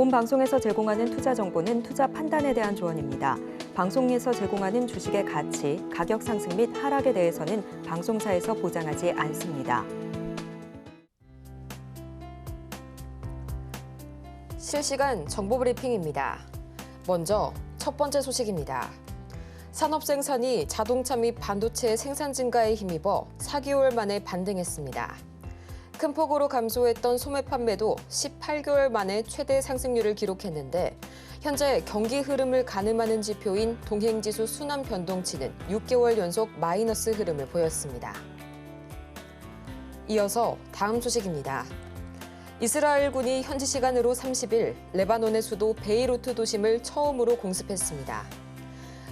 본 방송에서 제공하는 투자 정보는 투자 판단에 대한 조언입니다. 방송에서 제공하는 주식의 가치, 가격 상승 및 하락에 대해서는 방송사에서 보장하지 않습니다. 실시간 정보 브리핑입니다. 먼저 첫 번째 소식입니다. 산업 생산이 자동차 및 반도체 생산 증가에 힘입어 4개월 만에 반등했습니다. 큰 폭으로 감소했던 소매 판매도 18개월 만에 최대 상승률을 기록했는데 현재 경기 흐름을 가늠하는 지표인 동행지수 순환 변동치는 6개월 연속 마이너스 흐름을 보였습니다. 이어서 다음 소식입니다. 이스라엘군이 현지 시간으로 30일 레바논의 수도 베이루트 도심을 처음으로 공습했습니다.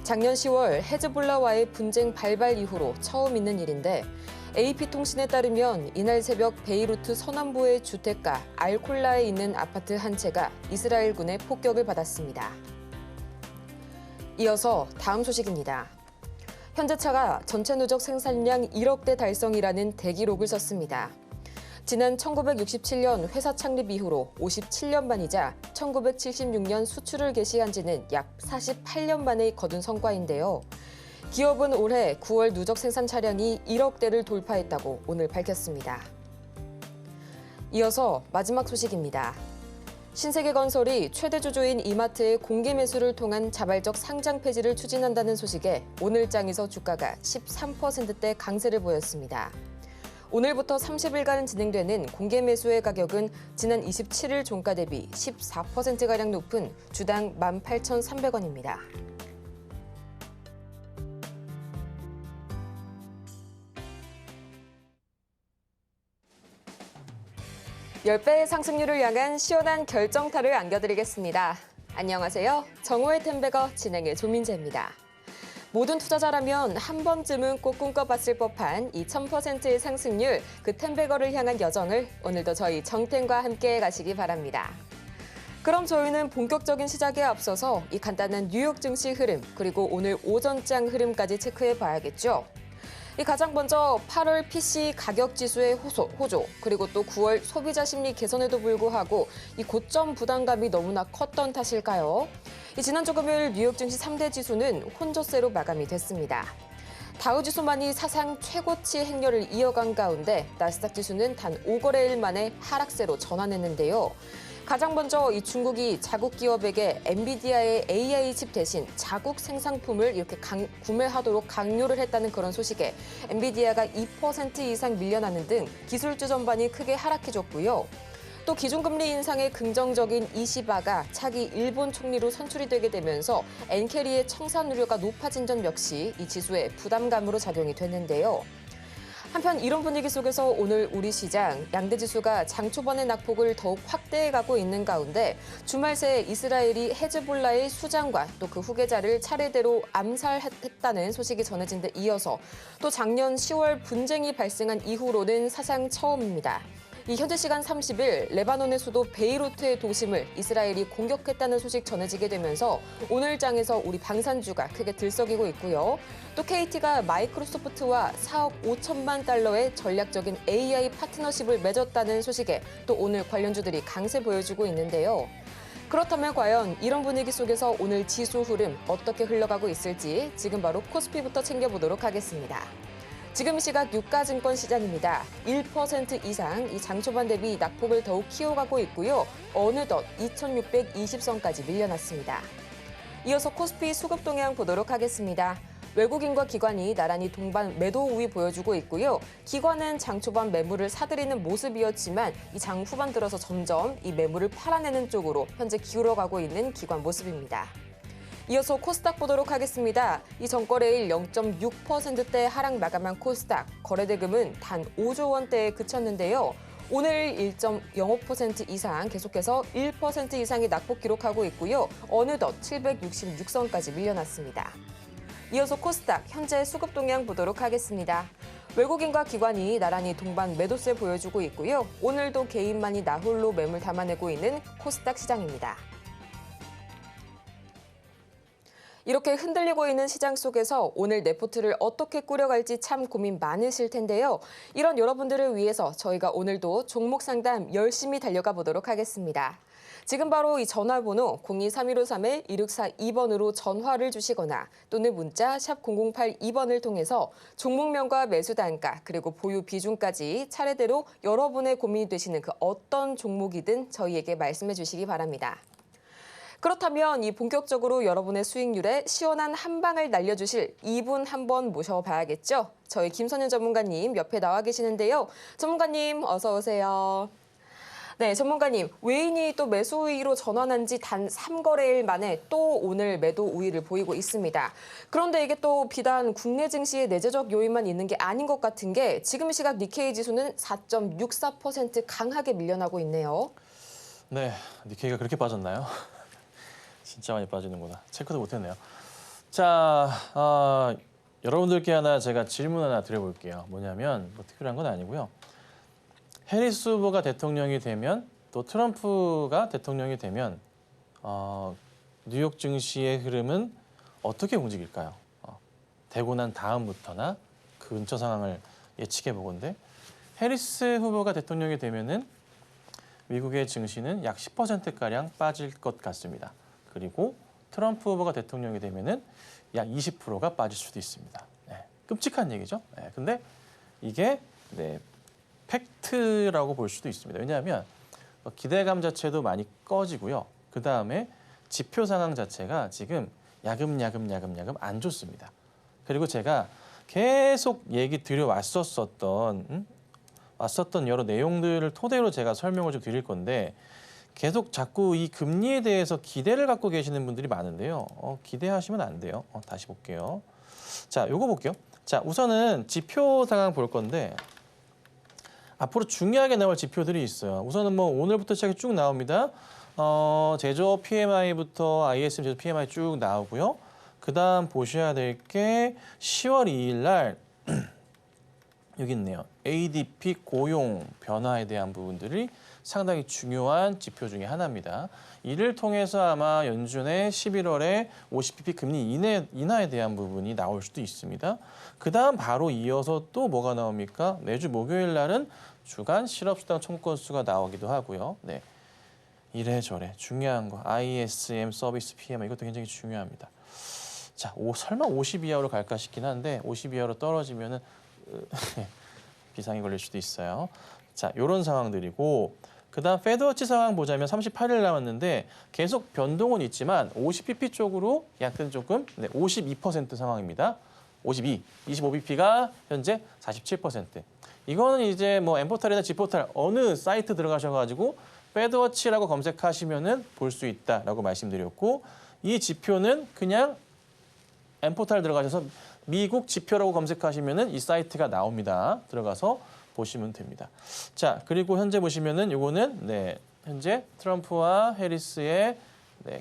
작년 10월 헤즈볼라와의 분쟁 발발 이후로 처음 있는 일인데 AP통신에 따르면 이날 새벽 베이루트 서남부의 주택가 알콜라에 있는 아파트 한 채가 이스라엘군의 폭격을 받았습니다. 이어서 다음 소식입니다. 현대차가 전체 누적 생산량 1억 대 달성이라는 대기록을 썼습니다. 지난 1967년 회사 창립 이후로 57년 만이자 1976년 수출을 개시한 지는 약 48년 만에 거둔 성과인데요. 기업은 올해 9월 누적 생산 차량이 1억 대를 돌파했다고 오늘 밝혔습니다. 이어서 마지막 소식입니다. 신세계건설이 최대 주주인 이마트의 공개 매수를 통한 자발적 상장 폐지를 추진한다는 소식에 오늘장에서 주가가 13%대 강세를 보였습니다. 오늘부터 30일간 진행되는 공개 매수의 가격은 지난 27일 종가 대비 14%가량 높은 주당 18,300원입니다. (10배의) 상승률을 향한 시원한 결정타를 안겨드리겠습니다. 안녕하세요. 정오의 텐베거 진행의 조민재입니다. 모든 투자자라면 한 번쯤은 꼭 꿈꿔봤을 법한 이 1000%의 상승률, 그 텐베거를 향한 여정을 오늘도 저희 정텐과 함께 가시기 바랍니다. 그럼 저희는 본격적인 시작에 앞서서 이 간단한 뉴욕 증시 흐름, 그리고 오늘 오전장 흐름까지 체크해 봐야겠죠. 가장 먼저 8월 PC 가격 지수의 호조, 그리고 또 9월 소비자 심리 개선에도 불구하고 이 고점 부담감이 너무나 컸던 탓일까요? 지난주 금요일 뉴욕 증시 3대 지수는 혼조세로 마감이 됐습니다. 다우지수만이 사상 최고치 행렬을 이어간 가운데 나스닥 지수는 단 5거래일 만에 하락세로 전환했는데요. 가장 먼저 이 중국이 자국 기업에게 엔비디아의 AI 칩 대신 자국 생산품을 이렇게 구매하도록 강요를 했다는 그런 소식에 엔비디아가 2% 이상 밀려나는 등 기술주 전반이 크게 하락해줬고요. 또 기준금리 인상에 긍정적인 이시바가 차기 일본 총리로 선출이 되게 되면서 엔캐리의 청산 우려가 높아진 점 역시 이 지수의 부담감으로 작용이 됐는데요. 한편 이런 분위기 속에서 오늘 우리 시장 양대 지수가 장 초반의 낙폭을 더욱 확대해가고 있는 가운데 주말 새 이스라엘이 헤즈볼라의 수장과 또 그 후계자를 차례대로 암살했다는 소식이 전해진 데 이어서 또 작년 10월 분쟁이 발생한 이후로는 사상 처음입니다. 이 현지 시간 30일 레바논의 수도 베이루트의 도심을 이스라엘이 공격했다는 소식 전해지게 되면서 오늘 장에서 우리 방산주가 크게 들썩이고 있고요. 또 KT가 마이크로소프트와 4억 5천만 달러의 전략적인 AI 파트너십을 맺었다는 소식에 또 오늘 관련주들이 강세 보여주고 있는데요. 그렇다면 과연 이런 분위기 속에서 오늘 지수 흐름 어떻게 흘러가고 있을지 지금 바로 코스피부터 챙겨보도록 하겠습니다. 지금 시각 유가증권 시장입니다. 1% 이상 이 장초반 대비 낙폭을 더욱 키워가고 있고요. 어느덧 2620선까지 밀려났습니다. 이어서 코스피 수급 동향 보도록 하겠습니다. 외국인과 기관이 나란히 동반 매도 우위 보여주고 있고요. 기관은 장 초반 매물을 사들이는 모습이었지만 이 장 후반 들어서 점점 이 매물을 팔아내는 쪽으로 현재 기울어가고 있는 기관 모습입니다. 이어서 코스닥 보도록 하겠습니다. 이 전거래일 0.6%대 하락 마감한 코스닥, 거래대금은 단 5조 원대에 그쳤는데요. 오늘 1.05% 이상 계속해서 1% 이상의 낙폭 기록하고 있고요. 어느덧 766선까지 밀려났습니다. 이어서 코스닥 현재 수급 동향 보도록 하겠습니다. 외국인과 기관이 나란히 동반 매도세 보여주고 있고요. 오늘도 개인만이 나홀로 매물 담아내고 있는 코스닥 시장입니다. 이렇게 흔들리고 있는 시장 속에서 오늘 내포트를 어떻게 꾸려갈지 참 고민 많으실 텐데요. 이런 여러분들을 위해서 저희가 오늘도 종목 상담 열심히 달려가 보도록 하겠습니다. 지금 바로 이 전화번호 02-3153-1642번으로 전화를 주시거나 또는 문자 샵 0082번을 통해서 종목명과 매수 단가 그리고 보유 비중까지 차례대로 여러분의 고민이 되시는 그 어떤 종목이든 저희에게 말씀해 주시기 바랍니다. 그렇다면 이 본격적으로 여러분의 수익률에 시원한 한 방을 날려주실 이분 한번 모셔봐야겠죠? 저희 김선윤 전문가님 옆에 나와 계시는데요. 전문가님 어서 오세요. 네, 전문가님, 외인이 또 매수 우위로 전환한 지 단 3거래일 만에 또 오늘 매도 우위를 보이고 있습니다. 그런데 이게 또 비단 국내 증시의 내재적 요인만 있는 게 아닌 것 같은 게 지금 시각 니케이 지수는 4.64% 강하게 밀려나고 있네요. 네, 니케이가 그렇게 빠졌나요? 진짜 많이 빠지는구나. 체크도 못했네요. 자, 여러분들께 하나 제가 질문 하나 드려볼게요. 뭐냐면 뭐 특별한 건 아니고요. 해리스 후보가 대통령이 되면 또 트럼프가 대통령이 되면 뉴욕 증시의 흐름은 어떻게 움직일까요? 되고 난 다음부터나 그 근처 상황을 예측해 보건데 해리스 후보가 대통령이 되면은 미국의 증시는 약 10%가량 빠질 것 같습니다. 그리고 트럼프 후보가 대통령이 되면은 약 20%가 빠질 수도 있습니다. 네, 끔찍한 얘기죠. 네, 근데 이게 팩트라고 볼 수도 있습니다. 왜냐하면 기대감 자체도 많이 꺼지고요. 그 다음에 지표 상황 자체가 지금 야금야금 안 좋습니다. 그리고 제가 계속 얘기 드려왔었던 여러 내용들을 토대로 제가 설명을 좀 드릴 건데 계속 자꾸 이 금리에 대해서 기대를 갖고 계시는 분들이 많은데요. 기대하시면 안 돼요. 다시 볼게요. 자, 요거 볼게요. 자, 우선은 지표 상황 볼 건데 앞으로 중요하게 나올 지표들이 있어요. 우선은 뭐 오늘부터 시작해 쭉 나옵니다. 제조업 PMI부터 ISM 제조업 PMI 쭉 나오고요. 그다음 보셔야 될 게 10월 2일 날 여기 있네요. ADP 고용 변화에 대한 부분들이 상당히 중요한 지표 중에 하나입니다. 이를 통해서 아마 연준의 11월에 50bp 금리 인하에 대한 부분이 나올 수도 있습니다. 그다음 바로 이어서 또 뭐가 나옵니까? 매주 목요일 날은 주간 실업수당 청구 수가 나오기도 하고요. 네, 이래저래 중요한 거 ISM 서비스 PMI 이것도 굉장히 중요합니다. 자, 설마 50 이하로 갈까 싶긴 한데 50 이하로 떨어지면은 비상이 걸릴 수도 있어요. 자, 이런 상황들이고 그다음 페드워치 상황 보자면 38일 남았는데 계속 변동은 있지만 50bp 쪽으로 약간 조금 52% 상황입니다. 25bp가 현재 47%. 이거는 이제 뭐 엠포탈이나 지포탈 어느 사이트 들어가셔가지고 페드워치라고 검색하시면은 볼 수 있다라고 말씀드렸고 이 지표는 그냥 엠포탈 들어가셔서 미국 지표라고 검색하시면은 이 사이트가 나옵니다. 들어가서 보시면 됩니다. 자, 그리고 현재 보시면은 요거는 현재 트럼프와 해리스의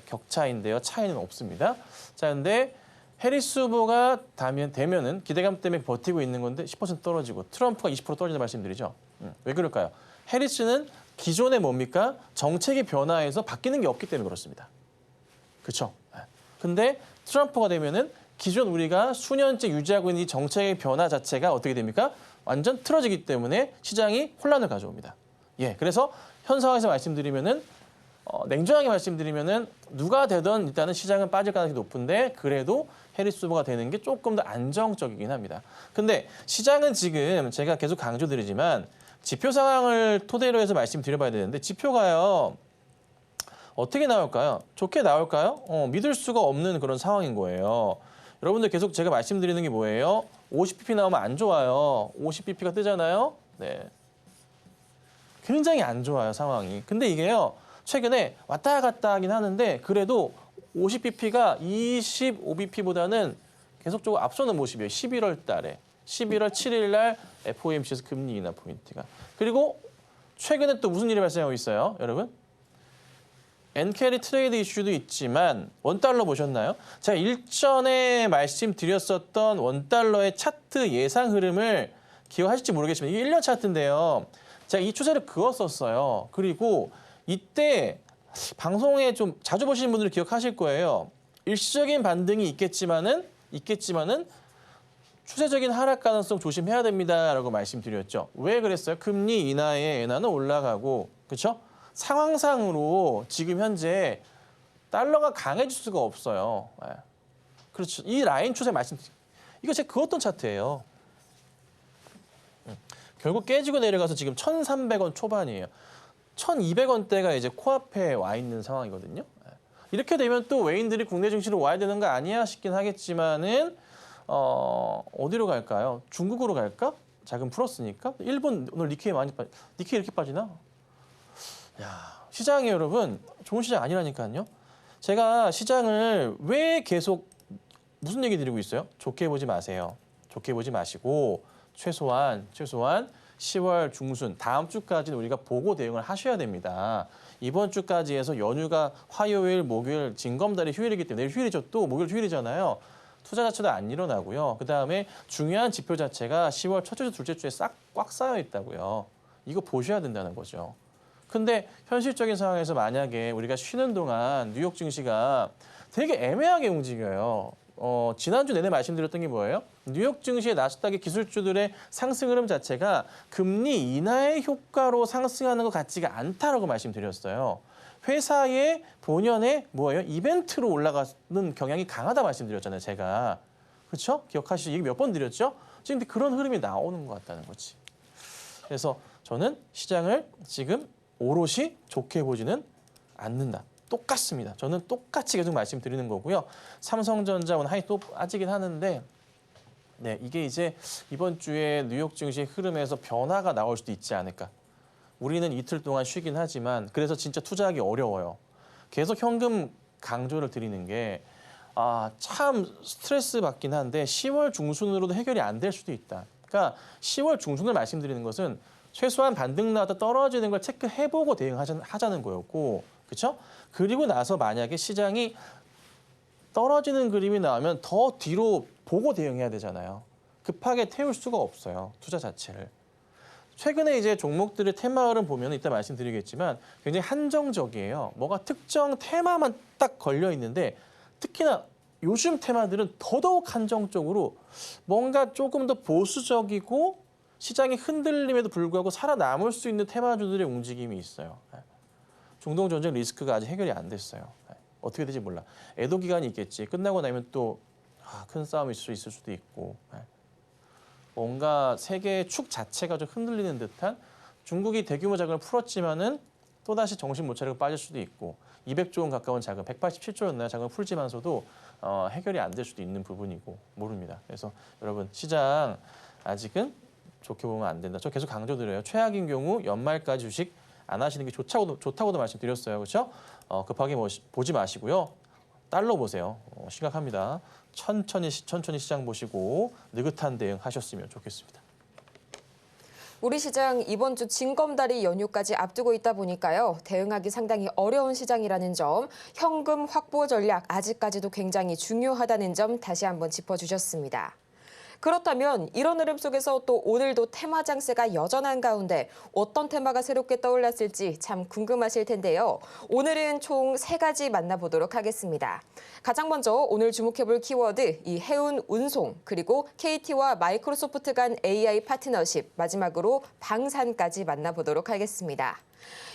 격차인데요. 차이는 없습니다. 자, 근데 해리스 후보가 되면은 기대감 때문에 버티고 있는 건데 10% 떨어지고 트럼프가 20% 떨어진다 말씀드리죠. 왜 그럴까요? 해리스는 기존에 뭡니까? 정책의 변화에서 바뀌는 게 없기 때문에 그렇습니다. 그렇죠? 근데 트럼프가 되면은 기존 우리가 수년째 유지하고 있는 이 정책의 변화 자체가 어떻게 됩니까? 완전 틀어지기 때문에 시장이 혼란을 가져옵니다. 예, 그래서 현 상황에서 말씀드리면은 냉정하게 말씀드리면은 누가 되든 일단은 시장은 빠질 가능성이 높은데 그래도 해리스 후보가 되는 게 조금 더 안정적이긴 합니다. 근데 시장은 지금 제가 계속 강조드리지만 지표 상황을 토대로 해서 말씀드려봐야 되는데 지표가요. 어떻게 나올까요? 좋게 나올까요? 믿을 수가 없는 그런 상황인 거예요. 여러분들 계속 제가 말씀드리는 게 뭐예요? 50bp 나오면 안 좋아요. 50bp가 뜨잖아요. 네. 굉장히 안 좋아요, 상황이. 근데 이게요. 최근에 왔다 갔다 하긴 하는데 그래도 50bp가 25bp보다는 계속적으로 앞서는 모습이에요. 11월 달에. 11월 7일 날 FOMC에서 금리 인하 포인트가. 그리고 최근에 또 무슨 일이 발생하고 있어요, 여러분? 엔캐리 트레이드 이슈도 있지만 원달러 보셨나요? 제가 일전에 말씀드렸었던 원달러의 차트 예상 흐름을 기억하실지 모르겠지만 이게 1년 차트인데요. 제가 이 추세를 그었었어요. 그리고 이때 방송에 좀 자주 보시는 분들은 기억하실 거예요. 일시적인 반등이 있겠지만은 추세적인 하락 가능성 조심해야 됩니다라고 말씀드렸죠. 왜 그랬어요? 금리 인하에 엔화는 올라가고, 그렇죠? 상황상으로 지금 현재 달러가 강해질 수가 없어요. 예. 그렇죠. 이 라인 추세 이거 제가 그었던 차트예요. 결국 깨지고 내려가서 지금 1,300원 초반이에요. 1,200원대가 이제 코앞에 와 있는 상황이거든요. 이렇게 되면 또 외인들이 국내 증시로 와야 되는 거 아니야 싶긴 하겠지만은 어디로 갈까요? 중국으로 갈까? 자금 풀었으니까. 일본 오늘 니케이 니케이 이렇게 빠지나? 야, 시장이 여러분 좋은 시장 아니라니까요. 제가 시장을 왜 계속 무슨 얘기 드리고 있어요? 좋게 보지 마세요. 좋게 보지 마시고 최소한 10월 중순 다음 주까지는 우리가 보고 대응을 하셔야 됩니다. 이번 주까지 해서 연휴가 화요일, 목요일, 징검다리 휴일이기 때문에 내일 휴일이죠. 또 목요일 휴일이잖아요. 투자 자체도 안 일어나고요. 그다음에 중요한 지표 자체가 10월 첫째 주, 둘째 주에 꽉 쌓여 있다고요. 이거 보셔야 된다는 거죠. 근데 현실적인 상황에서 만약에 우리가 쉬는 동안 뉴욕 증시가 되게 애매하게 움직여요. 지난주 내내 말씀드렸던 게 뭐예요? 뉴욕 증시의 나스닥의 기술주들의 상승 흐름 자체가 금리 인하의 효과로 상승하는 것 같지가 않다라고 말씀드렸어요. 회사의 본연의 뭐예요? 이벤트로 올라가는 경향이 강하다 말씀드렸잖아요, 제가. 그렇죠? 기억하시죠? 얘기 몇 번 드렸죠? 지금 그런 흐름이 나오는 것 같다는 거지. 그래서 저는 시장을 지금 오롯이 좋게 보지는 않는다. 똑같습니다. 저는 똑같이 계속 말씀드리는 거고요. 삼성전자 오늘 하이 또 빠지긴 하는데 네, 이게 이제 이번 주에 뉴욕 증시의 흐름에서 변화가 나올 수도 있지 않을까. 우리는 이틀 동안 쉬긴 하지만 그래서 진짜 투자하기 어려워요. 계속 현금 강조를 드리는 게 참 스트레스 받긴 한데 10월 중순으로도 해결이 안 될 수도 있다. 그러니까 10월 중순을 말씀드리는 것은 최소한 반등 나왔다 떨어지는 걸 체크해보고 대응하자는 거였고, 그렇죠? 그리고 나서 만약에 시장이 떨어지는 그림이 나오면 더 뒤로 보고 대응해야 되잖아요. 급하게 태울 수가 없어요, 투자 자체를. 최근에 이제 종목들의 테마 흐름 보면 이따 말씀드리겠지만 굉장히 한정적이에요. 뭐가 특정 테마만 딱 걸려 있는데 특히나 요즘 테마들은 더더욱 한정적으로 뭔가 조금 더 보수적이고 시장이 흔들림에도 불구하고 살아남을 수 있는 테마주들의 움직임이 있어요. 중동 전쟁 리스크가 아직 해결이 안 됐어요. 어떻게 될지 몰라. 애도 기간이 있겠지. 끝나고 나면 또 큰 싸움이 있을 수도 있고. 뭔가 세계의 축 자체가 좀 흔들리는 듯한 중국이 대규모 자금을 풀었지만은 또다시 정신 못 차리고 빠질 수도 있고 200조 원 가까운 자금, 187조였나요? 자금을 풀지만서도 해결이 안 될 수도 있는 부분이고 모릅니다. 그래서 여러분 시장 아직은 좋게 보면 안 된다. 저 계속 강조드려요. 최악인 경우 연말까지 주식 안 하시는 게 좋다고도 말씀드렸어요. 그렇죠? 급하게 보지 마시고요. 달러 보세요. 심각합니다. 천천히 시장 보시고 느긋한 대응 하셨으면 좋겠습니다. 우리 시장 이번 주 징검다리 연휴까지 앞두고 있다 보니까요. 대응하기 상당히 어려운 시장이라는 점, 현금 확보 전략 아직까지도 굉장히 중요하다는 점 다시 한번 짚어주셨습니다. 그렇다면 이런 흐름 속에서 또 오늘도 테마 장세가 여전한 가운데 어떤 테마가 새롭게 떠올랐을지 참 궁금하실 텐데요. 오늘은 총 3가지 만나보도록 하겠습니다. 가장 먼저 오늘 주목해볼 키워드, 이 해운 운송, 그리고 KT와 마이크로소프트 간 AI 파트너십, 마지막으로 방산까지 만나보도록 하겠습니다.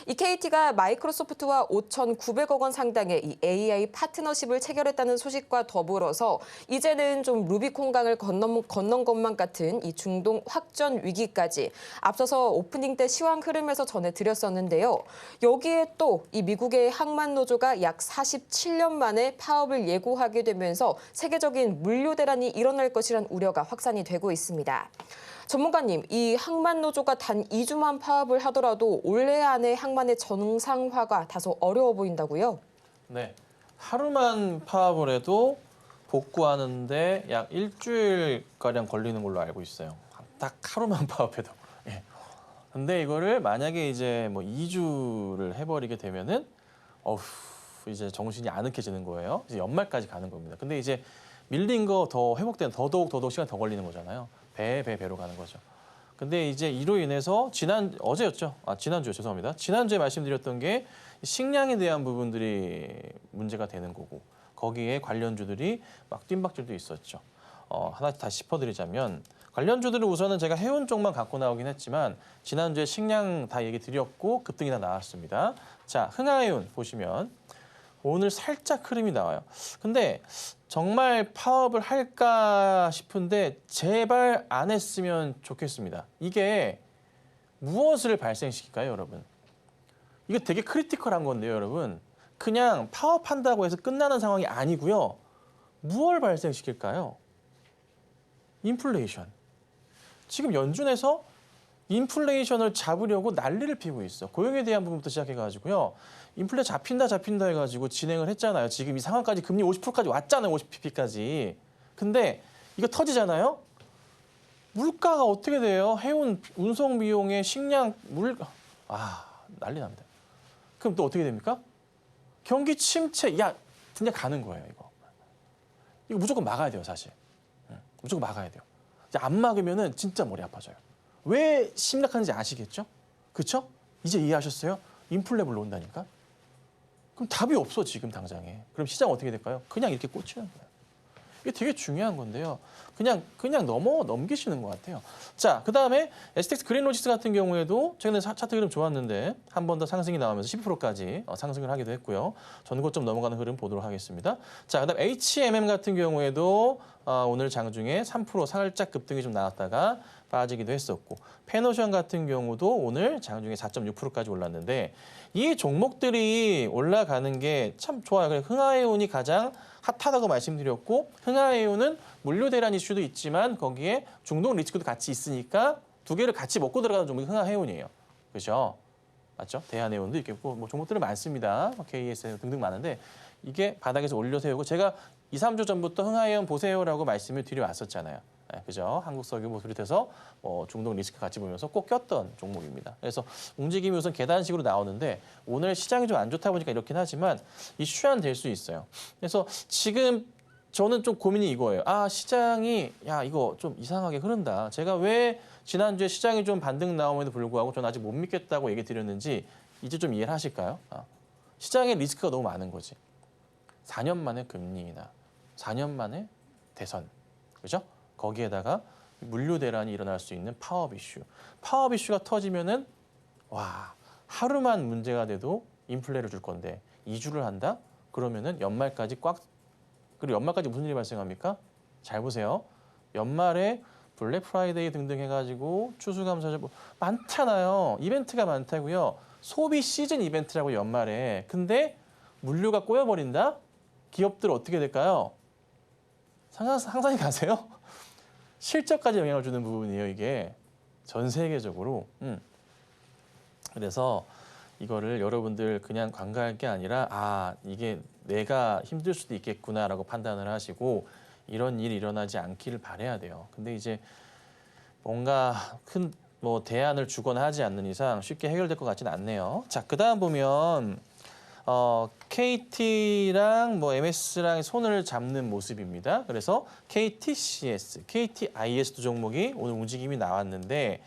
이 KT가 마이크로소프트와 5,900억 원 상당의 이 AI 파트너십을 체결했다는 소식과 더불어서 이제는 좀 루비콘강을 건넌 것만 같은 이 중동 확전 위기까지 앞서서 오프닝 때 시황 흐름에서 전해드렸었는데요. 여기에 또 이 미국의 항만 노조가 약 47년 만에 파업을 예고하게 되면서 세계적인 물류 대란이 일어날 것이란 우려가 확산이 되고 있습니다. 전문가님, 이 항만 노조가 단 2주만 파업을 하더라도 올해 안에 항만의 정상화가 다소 어려워 보인다고요? 네, 하루만 파업을 해도 복구하는데 약 일주일가량 걸리는 걸로 알고 있어요. 딱 하루만 파업해도. 예. 근데 이거를 만약에 이제 뭐 2주를 해버리게 되면은 이제 정신이 아늑해지는 거예요. 이제 연말까지 가는 겁니다. 근데 이제 밀린 거 더 회복되는 더더욱 시간 더 걸리는 거잖아요. 배로 가는 거죠. 근데 이제 이로 인해서 지난주에 죄송합니다. 지난주에 말씀드렸던 게 식량에 대한 부분들이 문제가 되는 거고 거기에 관련주들이 막 뜀박질도 있었죠. 하나 다시 짚어드리자면 관련주들은 우선은 제가 해운 쪽만 갖고 나오긴 했지만 지난주에 식량 다 얘기 드렸고 급등이 다 나왔습니다. 자, 흥하해운 보시면 오늘 살짝 흐름이 나와요. 근데 정말 파업을 할까 싶은데 제발 안 했으면 좋겠습니다. 이게 무엇을 발생시킬까요, 여러분? 이거 되게 크리티컬한 건데요, 여러분. 그냥 파업한다고 해서 끝나는 상황이 아니고요. 무엇을 발생시킬까요? 인플레이션. 지금 연준에서 인플레이션을 잡으려고 난리를 피고 있어. 고용에 대한 부분부터 시작해가지고요. 인플레 잡힌다 해가지고 진행을 했잖아요. 지금 이 상황까지 금리 50%까지 왔잖아요. 50pp까지. 근데 이거 터지잖아요. 물가가 어떻게 돼요? 해운 운송 비용에 식량, 난리 납니다. 그럼 또 어떻게 됩니까? 경기 침체, 그냥 가는 거예요, 이거. 이거 무조건 막아야 돼요, 사실. 무조건 막아야 돼요. 안 막으면은 진짜 머리 아파져요. 왜 심각한지 아시겠죠? 그렇죠? 이제 이해하셨어요? 인플레 불러온다니까? 그럼 답이 없어, 지금 당장에. 그럼 시장 어떻게 될까요? 그냥 이렇게 꽂히는 거예요. 이게 되게 중요한 건데요. 그냥 넘기시는 것 같아요. 자, 그다음에 STX 그린로지스 같은 경우에도 최근에 차트 흐름 좋았는데 한 번 더 상승이 나오면서 12%까지 상승을 하기도 했고요. 전고점 넘어가는 흐름 보도록 하겠습니다. 자, 그다음 HMM 같은 경우에도 오늘 장중에 3% 살짝 급등이 좀 나왔다가 빠지기도 했었고, 페노션 같은 경우도 오늘 장중에 4.6%까지 올랐는데 이 종목들이 올라가는 게 참 좋아요. 흥하해운이 가장 핫하다고 말씀드렸고, 흥하해운은 물류 대란 이슈도 있지만 거기에 중동 리스크도 같이 있으니까 두 개를 같이 먹고 들어가는 종목이 흥하해운이에요. 그렇죠? 맞죠? 대한해운도 있겠고 뭐 종목들은 많습니다. KSM 등등 많은데 이게 바닥에서 올려 세우고, 제가 2, 3주 전부터 흥하해운 보세요라고 말씀을 드려왔었잖아요. 네, 그죠? 한국석유 뭐 비롯해서 중동 리스크 같이 보면서 꼭 꼈던 종목입니다. 그래서 움직임이 우선 계단식으로 나오는데 오늘 시장이 좀 안 좋다 보니까 이렇긴 하지만 이슈안 될 수 있어요. 그래서 지금 저는 좀 고민이 이거예요. 시장이 이거 좀 이상하게 흐른다. 제가 왜 지난주에 시장이 좀 반등 나옴에도 불구하고 저는 아직 못 믿겠다고 얘기 드렸는지 이제 좀 이해를 하실까요? 시장에 리스크가 너무 많은 거지. 4년 만에 금리 인하, 4년 만에 대선, 그죠? 거기에다가 물류 대란이 일어날 수 있는 파업 이슈. 파업 이슈가 터지면은 하루만 문제가 돼도 인플레를 줄 건데 2주를 한다? 그러면은 연말까지 그리고 연말까지 무슨 일이 발생합니까? 잘 보세요. 연말에 블랙 프라이데이 등등 해가지고 추수감사 많잖아요. 이벤트가 많다고요. 소비 시즌 이벤트라고 연말에. 근데 물류가 꼬여버린다? 기업들 어떻게 될까요? 상상이 가세요? 실적까지 영향을 주는 부분이에요, 이게. 전 세계적으로. 그래서 이거를 여러분들 그냥 관가할 게 아니라 이게 내가 힘들 수도 있겠구나라고 판단을 하시고 이런 일이 일어나지 않기를 바라야 돼요. 근데 이제 뭔가 큰 대안을 주거나 하지 않는 이상 쉽게 해결될 것 같지는 않네요. 자, 그다음 보면 KT랑 MS랑 손을 잡는 모습입니다. 그래서 KTCS, KTIS 두 종목이 오늘 움직임이 나왔는데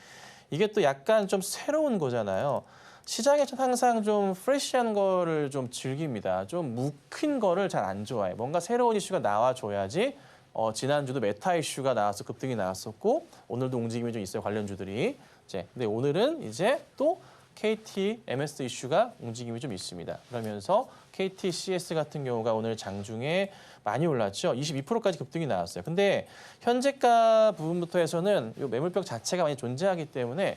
이게 또 약간 좀 새로운 거잖아요. 시장에서 항상 좀 프레시한 거를 좀 즐깁니다. 좀 묵힌 거를 잘 안 좋아해. 뭔가 새로운 이슈가 나와줘야지. 지난주도 메타 이슈가 나와서 급등이 나왔었고 오늘도 움직임이 좀 있어요, 관련주들이. 근데 오늘은 이제 또 KT, MS 이슈가 움직임이 좀 있습니다. 그러면서 KTCS 같은 경우가 오늘 장중에 많이 올랐죠. 22%까지 급등이 나왔어요. 근데 현재가 부분부터 해서는 이 매물벽 자체가 많이 존재하기 때문에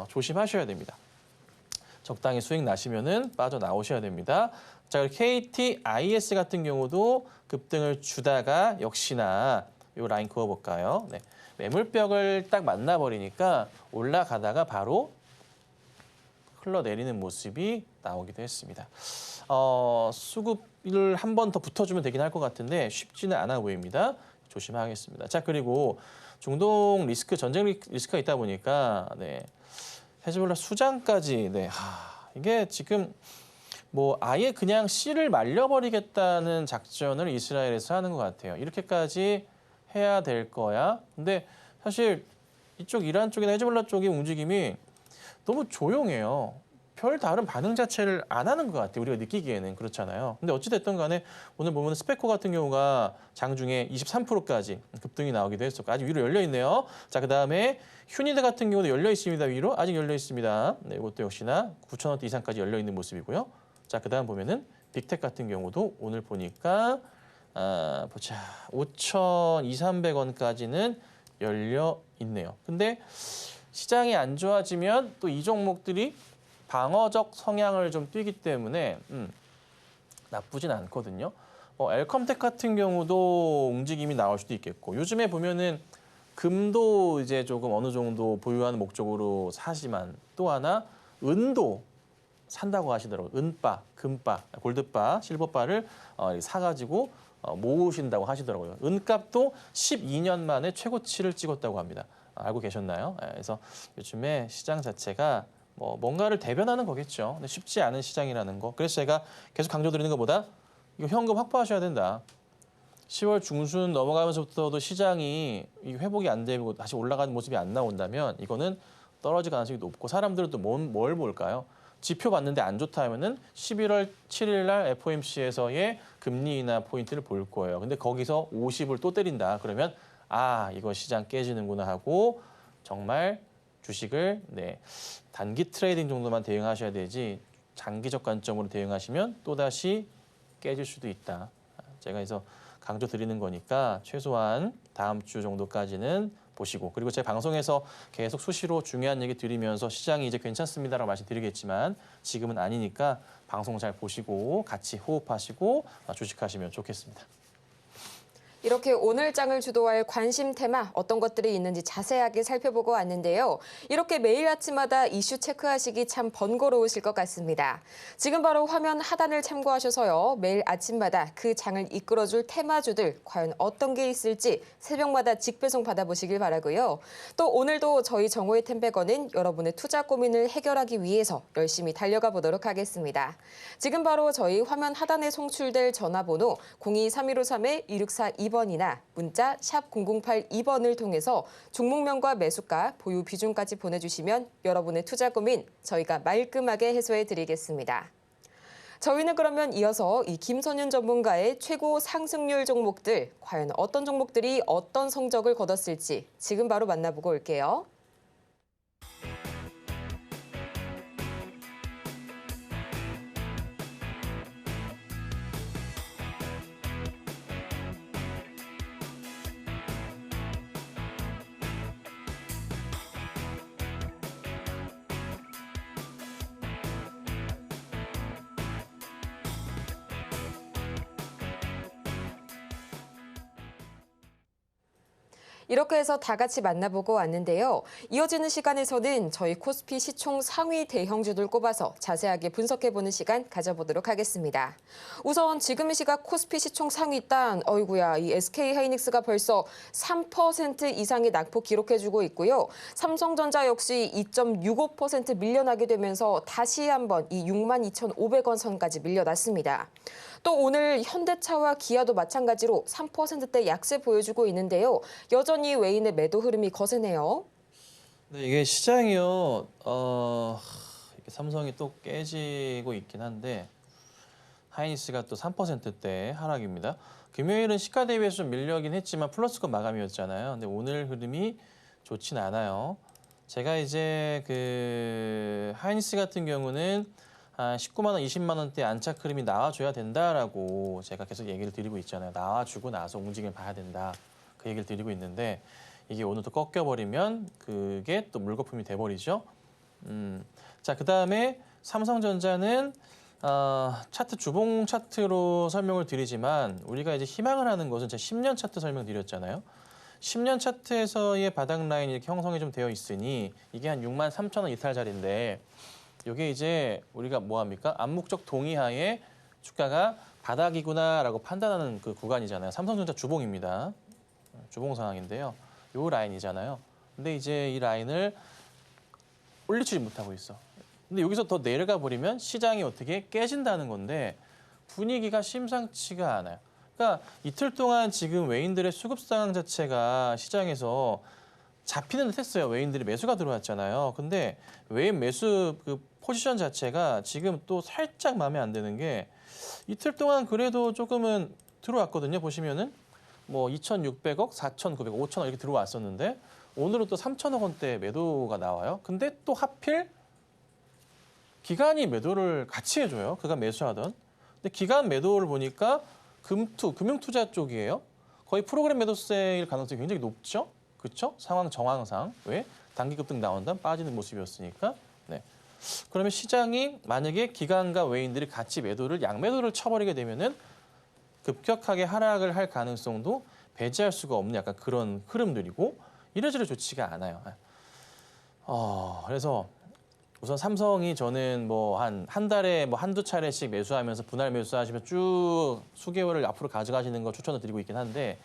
조심하셔야 됩니다. 적당히 수익 나시면은 빠져나오셔야 됩니다. 자, KTIS 같은 경우도 급등을 주다가 역시나 이 라인 그어볼까요? 네. 매물벽을 딱 만나버리니까 올라가다가 바로 흘러내리는 모습이 나오기도 했습니다. 수급을 한 번 더 붙어주면 되긴 할 것 같은데 쉽지는 않아 보입니다. 조심하겠습니다. 자, 그리고 중동 리스크, 전쟁 리스크가 있다 보니까 헤즈볼라 수장까지 이게 지금 아예 그냥 씨를 말려버리겠다는 작전을 이스라엘에서 하는 것 같아요. 이렇게까지 해야 될 거야. 근데 사실 이쪽 이란 쪽이나 헤즈볼라 쪽의 움직임이 너무 조용해요. 별 다른 반응 자체를 안 하는 것 같아요. 우리가 느끼기에는 그렇잖아요. 근데 어찌됐든 간에 오늘 보면 스페코 같은 경우가 장중에 23%까지 급등이 나오기도 했었고 아직 위로 열려 있네요. 자, 그다음에 휴니드 같은 경우도 열려 있습니다. 위로 아직 열려 있습니다. 네, 이것도 역시나 9,000원대 이상까지 열려 있는 모습이고요. 자, 그다음 보면은 빅텍 같은 경우도 오늘 보니까 보자 5,200~300원까지는 열려 있네요. 근데 시장이 안 좋아지면 또 이 종목들이 방어적 성향을 좀 띠기 때문에 나쁘진 않거든요. 엘컴텍 같은 경우도 움직임이 나올 수도 있겠고 요즘에 보면은 금도 이제 조금 어느 정도 보유하는 목적으로 사지만 또 하나 은도 산다고 하시더라고요. 은바, 금바, 골드바, 실버바를 사가지고 모으신다고 하시더라고요. 은값도 12년 만에 최고치를 찍었다고 합니다. 알고 계셨나요? 그래서 요즘에 시장 자체가 뭔가를 대변하는 거겠죠. 근데 쉽지 않은 시장이라는 거. 그래서 제가 계속 강조드리는 것보다 이거 현금 확보하셔야 된다. 10월 중순 넘어가면서부터도 시장이 회복이 안 되고 다시 올라가는 모습이 안 나온다면 이거는 떨어질 가능성이 높고 사람들은 또 뭘 볼까요? 지표 봤는데 안 좋다 하면은 11월 7일 날 FOMC에서의 금리 인하 포인트를 볼 거예요. 근데 거기서 50을 또 때린다. 그러면 이거 시장 깨지는구나 하고 정말 주식을 단기 트레이딩 정도만 대응하셔야 되지 장기적 관점으로 대응하시면 또다시 깨질 수도 있다. 제가 그래서 강조드리는 거니까 최소한 다음 주 정도까지는 보시고 그리고 제 방송에서 계속 수시로 중요한 얘기 드리면서 시장이 이제 괜찮습니다라고 말씀드리겠지만 지금은 아니니까 방송 잘 보시고 같이 호흡하시고 주식하시면 좋겠습니다. 이렇게 오늘 장을 주도할 관심 테마 어떤 것들이 있는지 자세하게 살펴보고 왔는데요. 이렇게 매일 아침마다 이슈 체크하시기 참 번거로우실 것 같습니다. 지금 바로 화면 하단을 참고하셔서요. 매일 아침마다 그 장을 이끌어줄 테마주들 과연 어떤 게 있을지 새벽마다 직배송 받아보시길 바라고요. 또 오늘도 저희 정오의 템베거는 여러분의 투자 고민을 해결하기 위해서 열심히 달려가 보도록 하겠습니다. 지금 바로 저희 화면 하단에 송출될 전화번호 02-3153-2642 2번이나 문자 샵 0082번을 통해서 종목명과 매수가, 보유 비중까지 보내주시면 여러분의 투자 고민 저희가 말끔하게 해소해 드리겠습니다. 저희는 그러면 이어서 이 김선윤 전문가의 최고 상승률 종목들, 과연 어떤 종목들이 어떤 성적을 거뒀을지 지금 바로 만나보고 올게요. 이렇게 해서 다 같이 만나보고 왔는데요. 이어지는 시간에서는 저희 코스피 시총 상위 대형주들 꼽아서 자세하게 분석해보는 시간 가져보도록 하겠습니다. 우선 지금 이 시각 코스피 시총 상위 단, 어이구야, 이 SK하이닉스가 벌써 3% 이상의 낙폭 기록해주고 있고요. 삼성전자 역시 2.65% 밀려나게 되면서 다시 한번 이 62,500원 선까지 밀려났습니다. 또 오늘 현대차와 기아도 마찬가지로 3%대 약세 보여주고 있는데요. 여전히 외인의 매도 흐름이 거세네요. 네, 이게 시장이요. 삼성이 또 깨지고 있긴 한데 하이닉스가 또 3%대 하락입니다. 금요일은 시가 대비해서 좀 밀려긴 했지만 플러스권 마감이었잖아요. 근데 오늘 흐름이 좋진 않아요. 제가 이제 그 하이닉스 같은 경우는 한 19만 원, 20만 원대 안착 흐름이 나와줘야 된다라고 제가 계속 얘기를 드리고 있잖아요. 나와주고 나서 움직임을 봐야 된다. 그 얘기를 드리고 있는데 이게 오늘 또 꺾여버리면 그게 또 물거품이 돼버리죠. 자, 그다음에 삼성전자는 차트 주봉 차트로 설명을 드리지만 우리가 이제 희망을 하는 것은 제가 10년 차트 설명드렸잖아요. 10년 차트에서의 바닥 라인이 이렇게 형성이 좀 되어 있으니 이게 한 63,000원 이탈자리인데 이게 이제 우리가 뭐 합니까? 암묵적 동의하에 주가가 바닥이구나라고 판단하는 그 구간이잖아요. 삼성전자 주봉입니다. 주봉 상황인데요. 요 라인이잖아요. 근데 이제 이 라인을 올리지 못하고 있어. 근데 여기서 더 내려가 버리면 시장이 어떻게 깨진다는 건데 분위기가 심상치가 않아요. 그러니까 이틀 동안 지금 외인들의 수급 상황 자체가 시장에서 잡히는 듯 했어요. 외인들이 매수가 들어왔잖아요. 근데 외인 매수 그 포지션 자체가 지금 또 살짝 마음에 안 드는 게 이틀 동안 그래도 조금은 들어왔거든요. 보시면은 뭐 2,600억, 4,900억, 5,000억 이렇게 들어왔었는데 오늘은 또 3,000억 원대 매도가 나와요. 근데 또 하필 기관이 매도를 같이 해줘요. 그간 매수하던. 근데 기관 매도를 보니까 금융투자 쪽이에요. 거의 프로그램 매도세일 가능성이 굉장히 높죠. 그렇죠? 상황 정황상. 왜? 단기 급등 나온다 빠지는 모습이었으니까. 네. 그러면 시장이 만약에 기관과 외인들이 같이 양매도를 쳐버리게 되면은 급격하게 하락을 할 가능성도 배제할 수가 없는 약간 그런 흐름들이고 이래저래 좋지가 않아요. 그래서 우선 삼성이 저는 뭐 한 달에 뭐 한두 차례씩 매수하면서 분할 매수하시면 쭉 수개월을 앞으로 가져가시는 거 추천을 드리고 있긴 한데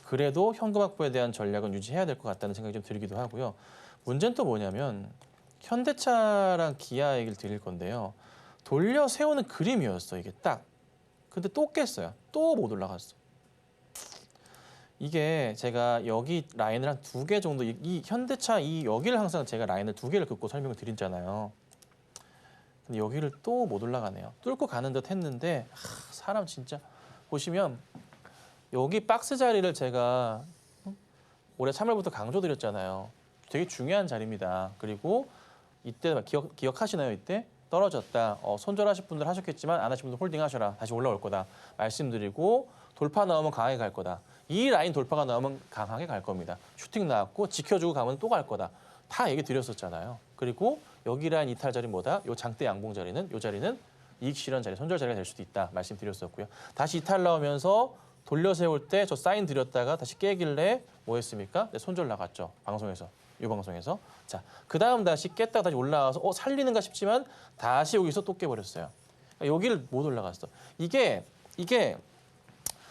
그래도 현금 확보에 대한 전략은 유지해야 될 것 같다는 생각이 좀 들기도 하고요. 문제는 또 뭐냐면 현대차랑 기아 얘기를 드릴 건데요. 돌려 세우는 그림이었어 이게 딱. 근데 또 깼어요. 또 못 올라갔어. 이게 제가 여기 라인을 한 2개 정도 이 현대차 여기를 항상 제가 라인을 2개를 긋고 설명을 드리잖아요. 근데 여기를 또 못 올라가네요. 뚫고 가는 듯 했는데 사람 진짜 보시면 여기 박스 자리를 제가 올해 3월부터 강조드렸잖아요. 되게 중요한 자리입니다. 그리고 이때 기억하시나요? 이때 떨어졌다. 손절하실 분들 하셨겠지만 안 하신 분들 홀딩하셔라. 다시 올라올 거다. 말씀드리고 돌파 나오면 강하게 갈 거다. 이 라인 돌파가 나오면 강하게 갈 겁니다. 슈팅 나왔고 지켜주고 가면 또 갈 거다. 다 얘기 드렸었잖아요. 그리고 여기 라인 이탈 자리 뭐다? 요 장대 양봉 자리는 요 자리는 이익 실현 자리, 손절 자리가 될 수도 있다. 말씀드렸었고요. 다시 이탈 나오면서 돌려 세울 때 저 사인 드렸다가 다시 깨길래 뭐 했습니까? 네, 손절 나갔죠. 방송에서. 이 방송에서. 자, 그다음 다시 깼다가 다시 올라와서 살리는가 싶지만 다시 여기서 또 깨버렸어요. 그러니까 여기를 못 올라갔어. 이게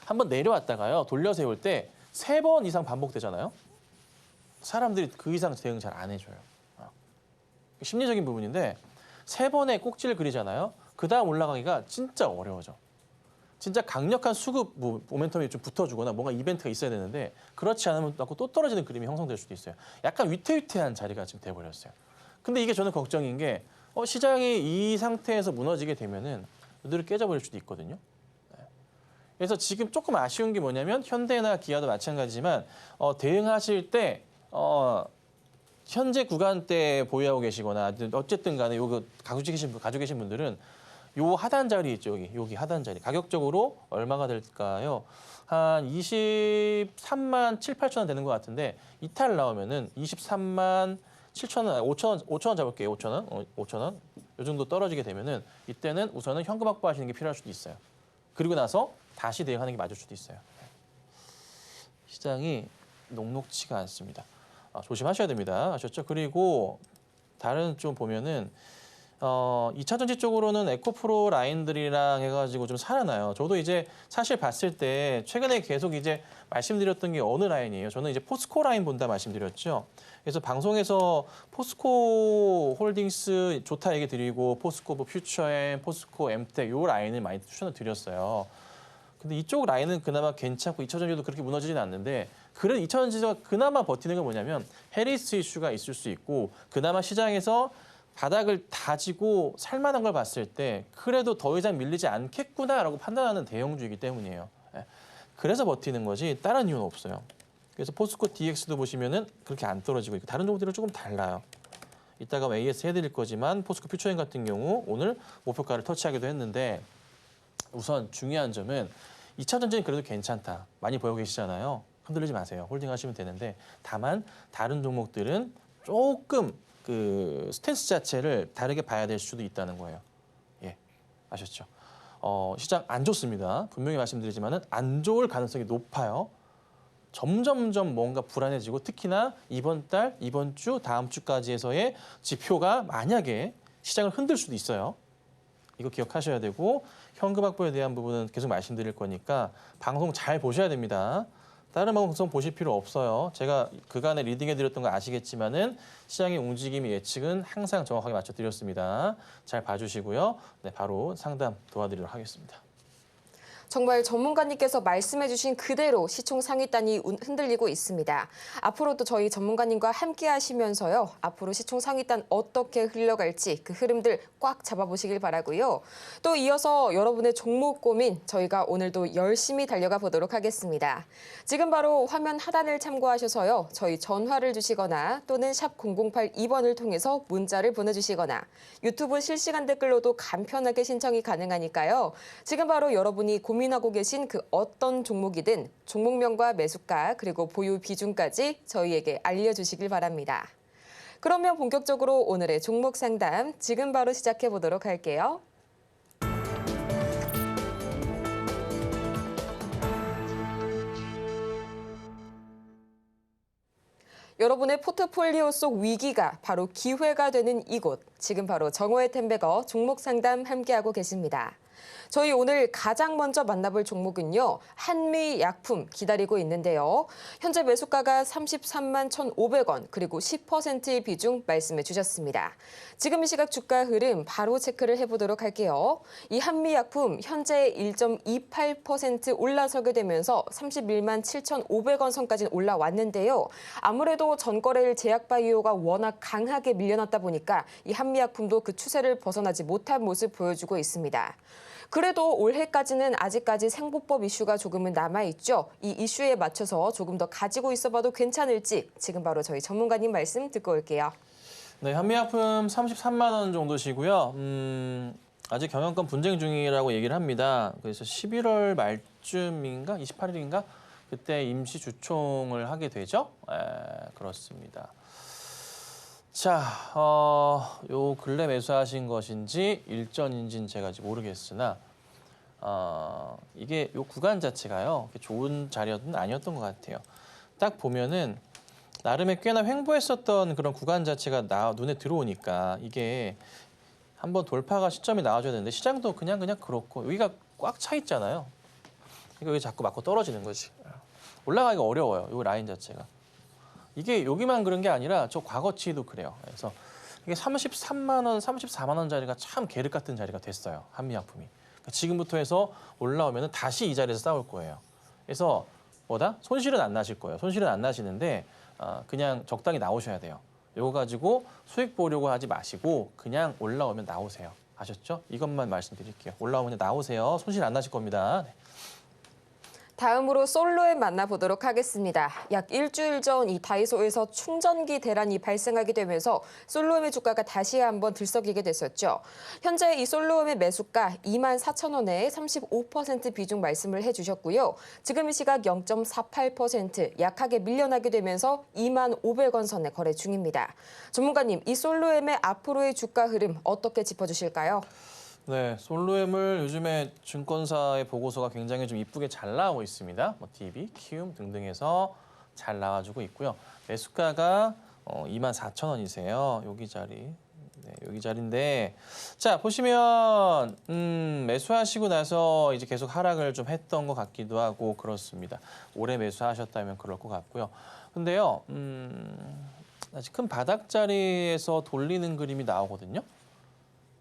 한번 내려왔다가요. 돌려 세울 때 3번 이상 반복되잖아요. 사람들이 그 이상 대응 잘 안 해줘요. 심리적인 부분인데 3번의 꼭지를 그리잖아요. 그다음 올라가기가 진짜 어려워져. 진짜 강력한 수급 모멘텀이 좀 붙어주거나 뭔가 이벤트가 있어야 되는데 그렇지 않으면 또 떨어지는 그림이 형성될 수도 있어요. 약간 위태위태한 자리가 지금 돼버렸어요. 근데 이게 저는 걱정인 게 시장이 이 상태에서 무너지게 되면은 늘 깨져버릴 수도 있거든요. 그래서 지금 조금 아쉬운 게 뭐냐면 현대나 기아도 마찬가지지만 대응하실 때 현재 구간대 보유하고 계시거나 어쨌든 간에 요거 가지고 계신 분들은 요 하단 자리 있죠. 여기 하단 자리. 가격적으로 얼마가 될까요? 한 23만 7, 8천 원 되는 것 같은데 이탈 나오면은 23만 7천 원, 5천 원 잡을게요. 5천 원. 5천 원. 요 정도 떨어지게 되면은 이때는 우선은 현금 확보하시는 게 필요할 수도 있어요. 그리고 나서 다시 대응하는 게 맞을 수도 있어요. 시장이 녹록치가 않습니다. 조심하셔야 됩니다. 아셨죠? 그리고 다른 좀 보면은 2차 전지 쪽으로는 에코프로 라인들이랑 해가지고 좀 살아나요. 저도 이제 사실 봤을 때 최근에 계속 이제 말씀드렸던 게 어느 라인이에요. 저는 이제 포스코 라인 본다 말씀드렸죠. 그래서 방송에서 포스코 홀딩스 좋다 얘기 드리고 포스코 퓨처엠, 포스코 엠텍 요 라인을 많이 추천을 드렸어요. 근데 이쪽 라인은 그나마 괜찮고 2차 전지도 그렇게 무너지지는 않는데 그래도 2차 전지가 그나마 버티는 건 뭐냐면 해리스 이슈가 있을 수 있고 그나마 시장에서 바닥을 다지고 살만한 걸 봤을 때 그래도 더 이상 밀리지 않겠구나라고 판단하는 대형주이기 때문이에요. 그래서 버티는 거지 다른 이유는 없어요. 그래서 포스코 DX도 보시면은 그렇게 안 떨어지고 있고 다른 종목들은 조금 달라요. 이따가 AS 해드릴 거지만 포스코 퓨처엠 같은 경우 오늘 목표가를 터치하기도 했는데 우선 중요한 점은 2차 전지는 그래도 괜찮다. 많이 보여 계시잖아요. 흔들리지 마세요. 홀딩하시면 되는데 다만 다른 종목들은 조금 그 스탠스 자체를 다르게 봐야 될 수도 있다는 거예요. 예, 아셨죠? 시장 안 좋습니다. 분명히 말씀드리지만은 안 좋을 가능성이 높아요. 점점점 뭔가 불안해지고 특히나 이번 달, 이번 주, 다음 주까지 해서의 지표가 만약에 시장을 흔들 수도 있어요. 이거 기억하셔야 되고 현금 확보에 대한 부분은 계속 말씀드릴 거니까 방송 잘 보셔야 됩니다. 다른 방송 보실 필요 없어요. 제가 그간에 리딩해드렸던 거 아시겠지만은 시장의 움직임 예측은 항상 정확하게 맞춰드렸습니다. 잘 봐주시고요. 네, 바로 상담 도와드리도록 하겠습니다. 정말 전문가님께서 말씀해주신 그대로 시총 상위단이 흔들리고 있습니다. 앞으로도 저희 전문가님과 함께 하시면서요. 앞으로 시총 상위단 어떻게 흘러갈지 그 흐름들 꽉 잡아보시길 바라고요. 또 이어서 여러분의 종목 고민 저희가 오늘도 열심히 달려가 보도록 하겠습니다. 지금 바로 화면 하단을 참고하셔서요. 저희 전화를 주시거나 또는 샵 0082번을 통해서 문자를 보내주시거나 유튜브 실시간 댓글로도 간편하게 신청이 가능하니까요. 지금 바로 여러분이 고민하고 계신 그 어떤 종목이든 종목명과 매수가 그리고 보유 비중까지 저희에게 알려주시길 바랍니다. 그러면 본격적으로 오늘의 종목 상담 지금 바로 시작해 보도록 할게요. 여러분의 포트폴리오 속 위기가 바로 기회가 되는 이곳. 지금 바로 정호의 템베거 종목 상담 함께하고 계십니다. 저희 오늘 가장 먼저 만나볼 종목은요. 한미약품 기다리고 있는데요. 현재 매수가가 33만 1,500원 그리고 10%의 비중 말씀해 주셨습니다. 지금 이 시각 주가 흐름 바로 체크를 해보도록 할게요. 이 한미약품 현재 1.28% 올라서게 되면서 31만 7,500원 선까지 올라왔는데요. 아무래도 전거래일 제약바이오가 워낙 강하게 밀려났다 보니까 이 한미약품도 그 추세를 벗어나지 못한 모습 보여주고 있습니다. 그래도 올해까지는 아직까지 생보법 이슈가 조금은 남아있죠. 이 이슈에 맞춰서 조금 더 가지고 있어봐도 괜찮을지 지금 바로 저희 전문가님 말씀 듣고 올게요. 네, 한미약품 33만 원 정도시고요. 아직 경영권 분쟁 중이라고 얘기를 합니다. 그래서 11월 말쯤인가 28일인가 그때 임시 주총을 하게 되죠. 그렇습니다. 자, 요 근래 매수하신 것인지 일전인지는 제가 아직 모르겠으나 이게 요 구간 자체가요. 좋은 자리는 아니었던 것 같아요. 딱 보면은 나름의 꽤나 횡보했었던 그런 구간 자체가 눈에 들어오니까 이게 한번 돌파가 시점이 나와줘야 되는데 시장도 그냥 그렇고 여기가 꽉 차 있잖아요. 그러니까 여기 자꾸 맞고 떨어지는 거지. 올라가기가 어려워요. 요 라인 자체가. 이게 여기만 그런 게 아니라 저 과거치도 그래요. 그래서 이게 33만 원, 34만 원짜리가 참 계륵 같은 자리가 됐어요. 한미약품이. 그러니까 지금부터 해서 올라오면 다시 이 자리에서 싸울 거예요. 그래서 손실은 안 나실 거예요. 손실은 안 나시는데 그냥 적당히 나오셔야 돼요. 이거 가지고 수익 보려고 하지 마시고 그냥 올라오면 나오세요. 아셨죠? 이것만 말씀드릴게요. 올라오면 나오세요. 손실 안 나실 겁니다. 네. 다음으로 솔로엠 만나보도록 하겠습니다. 약 일주일 전 이 다이소에서 충전기 대란이 발생하게 되면서 솔로엠의 주가가 다시 한번 들썩이게 됐었죠. 현재 이 솔로엠의 매수가 24,000원에 35% 비중 말씀을 해주셨고요. 지금 이 시각 0.48% 약하게 밀려나게 되면서 25,500원 선에 거래 중입니다. 전문가님, 이 솔로엠의 앞으로의 주가 흐름 어떻게 짚어주실까요? 네, 솔로엠을 요즘에 증권사의 보고서가 굉장히 좀 이쁘게 잘 나오고 있습니다. 뭐 DB, 키움 등등해서 잘 나와주고 있고요. 매수가가 24,000원이세요. 여기 자리. 네, 여기 자리인데 자 보시면 매수하시고 나서 이제 계속 하락을 좀 했던 것 같기도 하고 그렇습니다. 올해 매수하셨다면 그럴 것 같고요. 근데요, 아직 큰 바닥 자리에서 돌리는 그림이 나오거든요.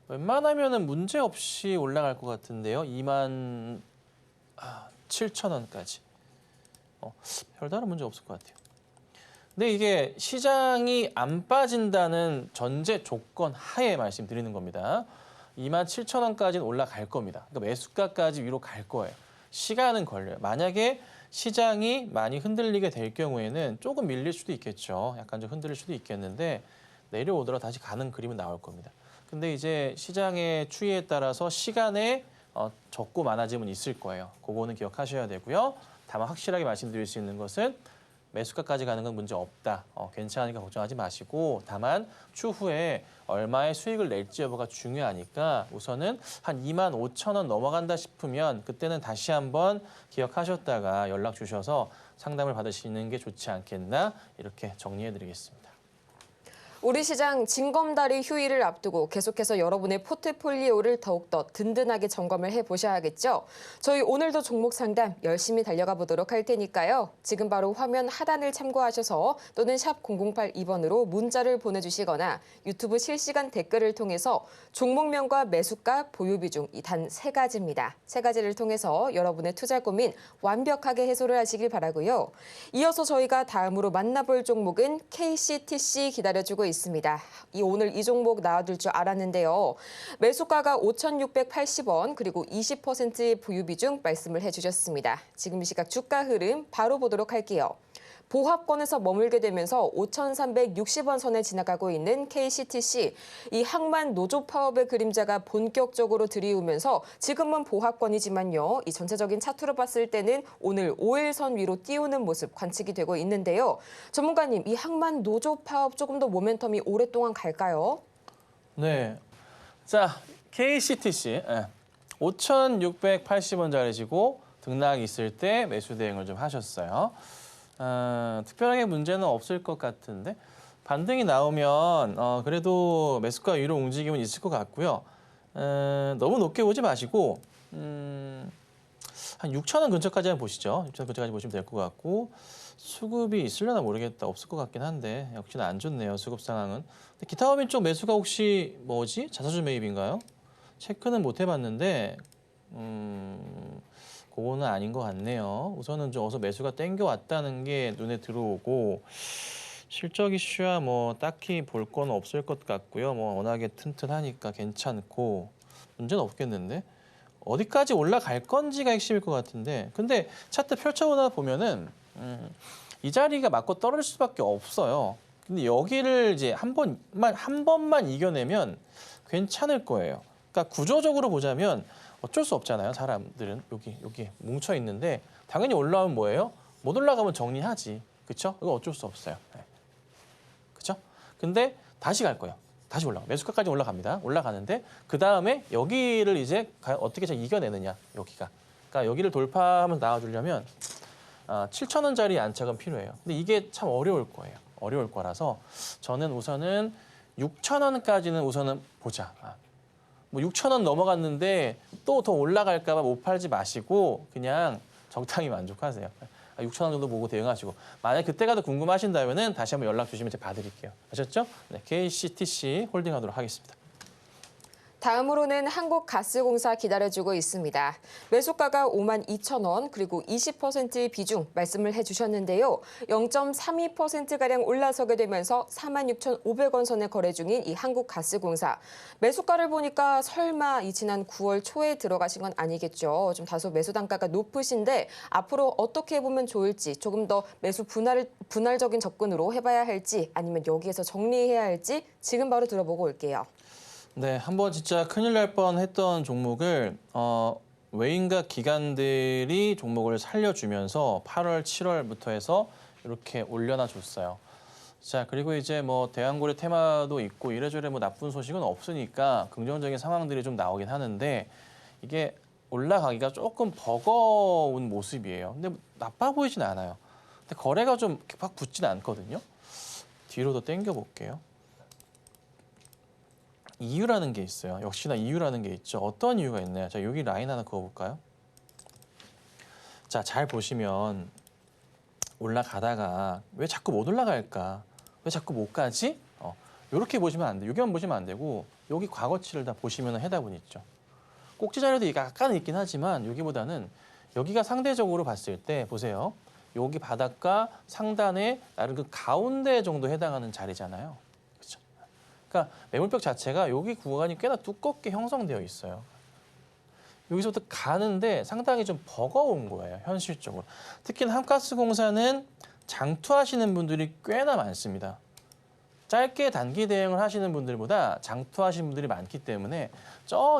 웬만하면은 문제 없이 올라갈 것 같은데요. 27,000원까지. 별다른 문제 없을 것 같아요. 근데 이게 시장이 안 빠진다는 전제 조건 하에 말씀드리는 겁니다. 27,000원까지는 올라갈 겁니다. 그러니까 매수가까지 위로 갈 거예요. 시간은 걸려요. 만약에 시장이 많이 흔들리게 될 경우에는 조금 밀릴 수도 있겠죠. 약간 좀 흔들릴 수도 있겠는데 내려오더라도 다시 가는 그림은 나올 겁니다. 근데 이제 시장의 추이에 따라서 시간에 적고 많아짐은 있을 거예요. 그거는 기억하셔야 되고요. 다만 확실하게 말씀드릴 수 있는 것은 매수가까지 가는 건 문제 없다. 괜찮으니까 걱정하지 마시고 다만 추후에 얼마의 수익을 낼지 여부가 중요하니까 우선은 한 25,000원 넘어간다 싶으면 그때는 다시 한번 기억하셨다가 연락 주셔서 상담을 받으시는 게 좋지 않겠나 이렇게 정리해드리겠습니다. 우리 시장 징검다리 휴일을 앞두고 계속해서 여러분의 포트폴리오를 더욱더 든든하게 점검을 해보셔야겠죠. 저희 오늘도 종목 상담 열심히 달려가 보도록 할 테니까요. 지금 바로 화면 하단을 참고하셔서 또는 샵 0082번으로 문자를 보내주시거나 유튜브 실시간 댓글을 통해서 종목명과 매수가, 보유 비중 이 단 3가지입니다. 3가지를 통해서 여러분의 투자 고민 완벽하게 해소를 하시길 바라고요. 이어서 저희가 다음으로 만나볼 종목은 KCTC 기다려주고 있습니다. 오늘 이 종목 나와줄 줄 알았는데요. 매수가가 5,680원 그리고 20%의 보유 비중 말씀을 해주셨습니다. 지금 이 시각 주가 흐름 바로 보도록 할게요. 보합권에서 머물게 되면서 5,360원 선에 지나가고 있는 KCTC. 이 항만 노조 파업의 그림자가 본격적으로 들이우면서 지금은 보합권이지만요. 이 전체적인 차트로 봤을 때는 오늘 5일선 위로 띄우는 모습 관측이 되고 있는데요. 전문가님, 이 항만 노조 파업 조금 더 모멘텀이 오랫동안 갈까요? 네. 자, KCTC 5,680원짜리시고 등락이 있을 때 매수 대응을 좀 하셨어요. 특별하게 문제는 없을 것 같은데 반등이 나오면 그래도 매수가 위로 움직임은 있을 것 같고요. 너무 높게 보지 마시고 한 6,000원 근처까지 한번 보시죠. 6,000원 근처까지 보시면 될 것 같고 수급이 있으려나 모르겠다. 없을 것 같긴 한데 역시나 안 좋네요. 수급 상황은. 근데 기타 법인 쪽 매수가 혹시 뭐지? 자사주 매입인가요? 체크는 못 해봤는데 그거는 아닌 것 같네요. 우선은 좀 어서 매수가 땡겨왔다는 게 눈에 들어오고 실적 이슈야 뭐 딱히 볼 건 없을 것 같고요. 뭐 워낙에 튼튼하니까 괜찮고 문제는 없겠는데 어디까지 올라갈 건지가 핵심일 것 같은데 근데 차트 펼쳐보다 보면은 이 자리가 맞고 떨어질 수밖에 없어요. 근데 여기를 이제 한 번만 이겨내면 괜찮을 거예요. 그러니까 구조적으로 보자면 어쩔 수 없잖아요. 사람들은 여기 뭉쳐 있는데 당연히 올라오면 뭐예요? 못 올라가면 정리하지. 그렇죠? 이거 어쩔 수 없어요. 네. 그렇죠? 근데 다시 갈 거예요. 다시 올라가. 매수가까지 올라갑니다. 올라가는데 그다음에 여기를 이제 어떻게 잘 이겨내느냐. 여기가. 그러니까 여기를 돌파하면서 나와주려면 7,000원짜리 안착은 필요해요. 근데 이게 참 어려울 거예요. 어려울 거라서 저는 우선은 6,000원까지는 우선은 보자. 뭐 6,000원 넘어갔는데 또 더 올라갈까 봐 못 팔지 마시고 그냥 적당히 만족하세요. 6,000원 정도 보고 대응하시고 만약 그때가 더 궁금하신다면은 다시 한번 연락 주시면 제가 봐드릴게요. 아셨죠? 네, KCTC 홀딩하도록 하겠습니다. 다음으로는 한국가스공사 기다려주고 있습니다. 매수가가 52,000원 그리고 20%의 비중 말씀을 해주셨는데요. 0.32%가량 올라서게 되면서 46,500원 선에 거래 중인 이 한국가스공사. 매수가를 보니까 설마 이 지난 9월 초에 들어가신 건 아니겠죠. 좀 다소 매수 단가가 높으신데 앞으로 어떻게 보면 좋을지 조금 더 매수 분할적인 접근으로 해봐야 할지 아니면 여기에서 정리해야 할지 지금 바로 들어보고 올게요. 네, 한번 진짜 큰일 날 뻔했던 종목을 외인과 기관들이 종목을 살려주면서 8월, 7월부터 해서 이렇게 올려놔 줬어요. 자, 그리고 이제 뭐 대왕고래 테마도 있고 이래저래 뭐 나쁜 소식은 없으니까 긍정적인 상황들이 좀 나오긴 하는데 이게 올라가기가 조금 버거운 모습이에요. 근데 나빠 보이진 않아요. 근데 거래가 좀 막 붙진 않거든요. 뒤로 더 당겨 볼게요. 이유라는 게 있어요. 역시나 이유라는 게 있죠. 어떤 이유가 있나요? 자, 여기 라인 하나 그어볼까요? 자, 잘 보시면 올라가다가 왜 자꾸 못 올라갈까? 왜 자꾸 못 가지? 이렇게 보시면 안 돼요. 여기만 보시면 안 되고 여기 과거치를 다 보시면 해답은 있죠. 꼭지 자료도 약간은 있긴 하지만 여기보다는 여기가 상대적으로 봤을 때 보세요. 여기 바닥과 상단에 나름 그 가운데 정도 해당하는 자리잖아요. 그러니까 매물벽 자체가 여기 구간이 꽤나 두껍게 형성되어 있어요. 여기서부터 가는데 상당히 좀 버거운 거예요, 현실적으로. 특히 한가스공사는 장투하시는 분들이 꽤나 많습니다. 짧게 단기 대응을 하시는 분들보다 장투하시는 분들이 많기 때문에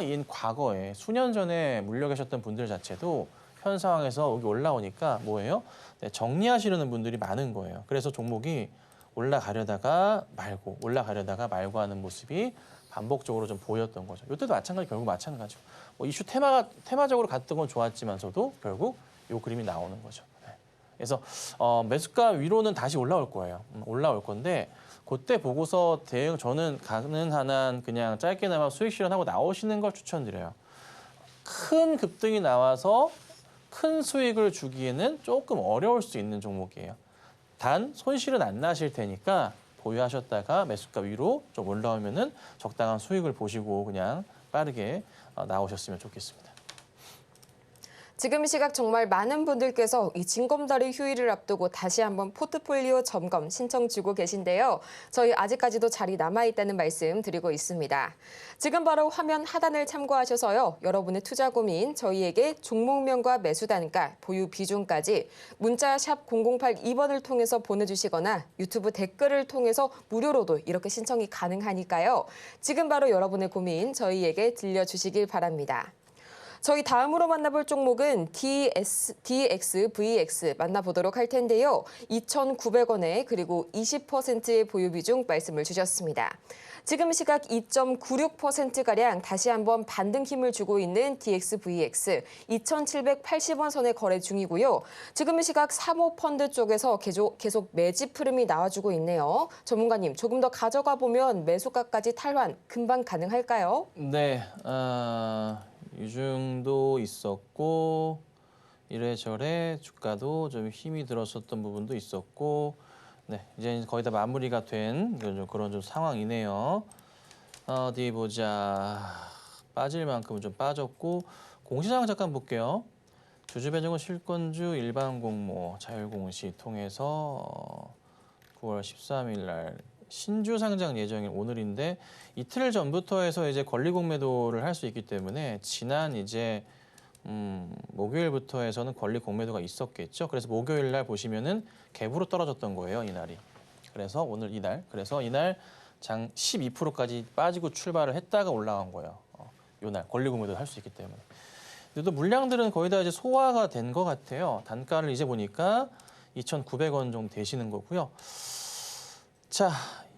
인 과거에 수년 전에 물려 계셨던 분들 자체도 현 상황에서 여기 올라오니까 뭐예요? 네, 정리하시려는 분들이 많은 거예요. 그래서 종목이 올라가려다가 말고 올라가려다가 말고 하는 모습이 반복적으로 좀 보였던 거죠. 이때도 마찬가지 결국 마찬가지고 뭐 이슈 테마적으로 갔던 건 좋았지만서도 결국 이 그림이 나오는 거죠. 네. 그래서 매수가 위로는 다시 올라올 거예요. 올라올 건데 그때 보고서 대응 저는 가능한 한 그냥 짧게나마 수익 실현하고 나오시는 걸 추천드려요. 큰 급등이 나와서 큰 수익을 주기에는 조금 어려울 수 있는 종목이에요. 단 손실은 안 나실 테니까 보유하셨다가 매수가 위로 좀 올라오면은 적당한 수익을 보시고 그냥 빠르게 나오셨으면 좋겠습니다. 지금 시각 정말 많은 분들께서 이 징검다리 휴일을 앞두고 다시 한번 포트폴리오 점검 신청 주고 계신데요. 저희 아직까지도 자리 남아있다는 말씀 드리고 있습니다. 지금 바로 화면 하단을 참고하셔서요. 여러분의 투자 고민 저희에게 종목명과 매수 단가, 보유 비중까지 문자 샵 0082번을 통해서 보내주시거나 유튜브 댓글을 통해서 무료로도 이렇게 신청이 가능하니까요. 지금 바로 여러분의 고민 저희에게 들려주시길 바랍니다. 저희 다음으로 만나볼 종목은 DXVX 만나보도록 할 텐데요. 2,900원에 그리고 20%의 보유 비중 말씀을 주셨습니다. 지금 시각 2.96%가량 다시 한번 반등 힘을 주고 있는 DXVX 2,780원 선에 거래 중이고요. 지금 시각 사모펀드 쪽에서 계속 매집 흐름이 나와주고 있네요. 전문가님, 조금 더 가져가 보면 매수가까지 탈환 금방 가능할까요? 네, 유증도 있었고 이래저래 주가도 좀 힘이 들었었던 부분도 있었고 네, 이제 거의 다 마무리가 된 그런 좀 상황이네요. 어디 보자. 빠질 만큼은 좀 빠졌고 공시장 잠깐 볼게요. 주주 배정은 실권주 일반 공모 자율공시 통해서 9월 13일 날 신주 상장 예정인 오늘인데 이틀 전부터 해서 이제 권리 공매도를 할 수 있기 때문에 지난 이제 목요일부터 해서는 권리 공매도가 있었겠죠. 그래서 목요일 날 보시면은 갭으로 떨어졌던 거예요, 이날이. 그래서 오늘 이날, 그래서 이날 장 12%까지 빠지고 출발을 했다가 올라간 거예요. 이날 권리 공매도 할 수 있기 때문에. 근데 또 물량들은 거의 다 이제 소화가 된 것 같아요. 단가를 이제 보니까 2,900원 정도 되시는 거고요. 자,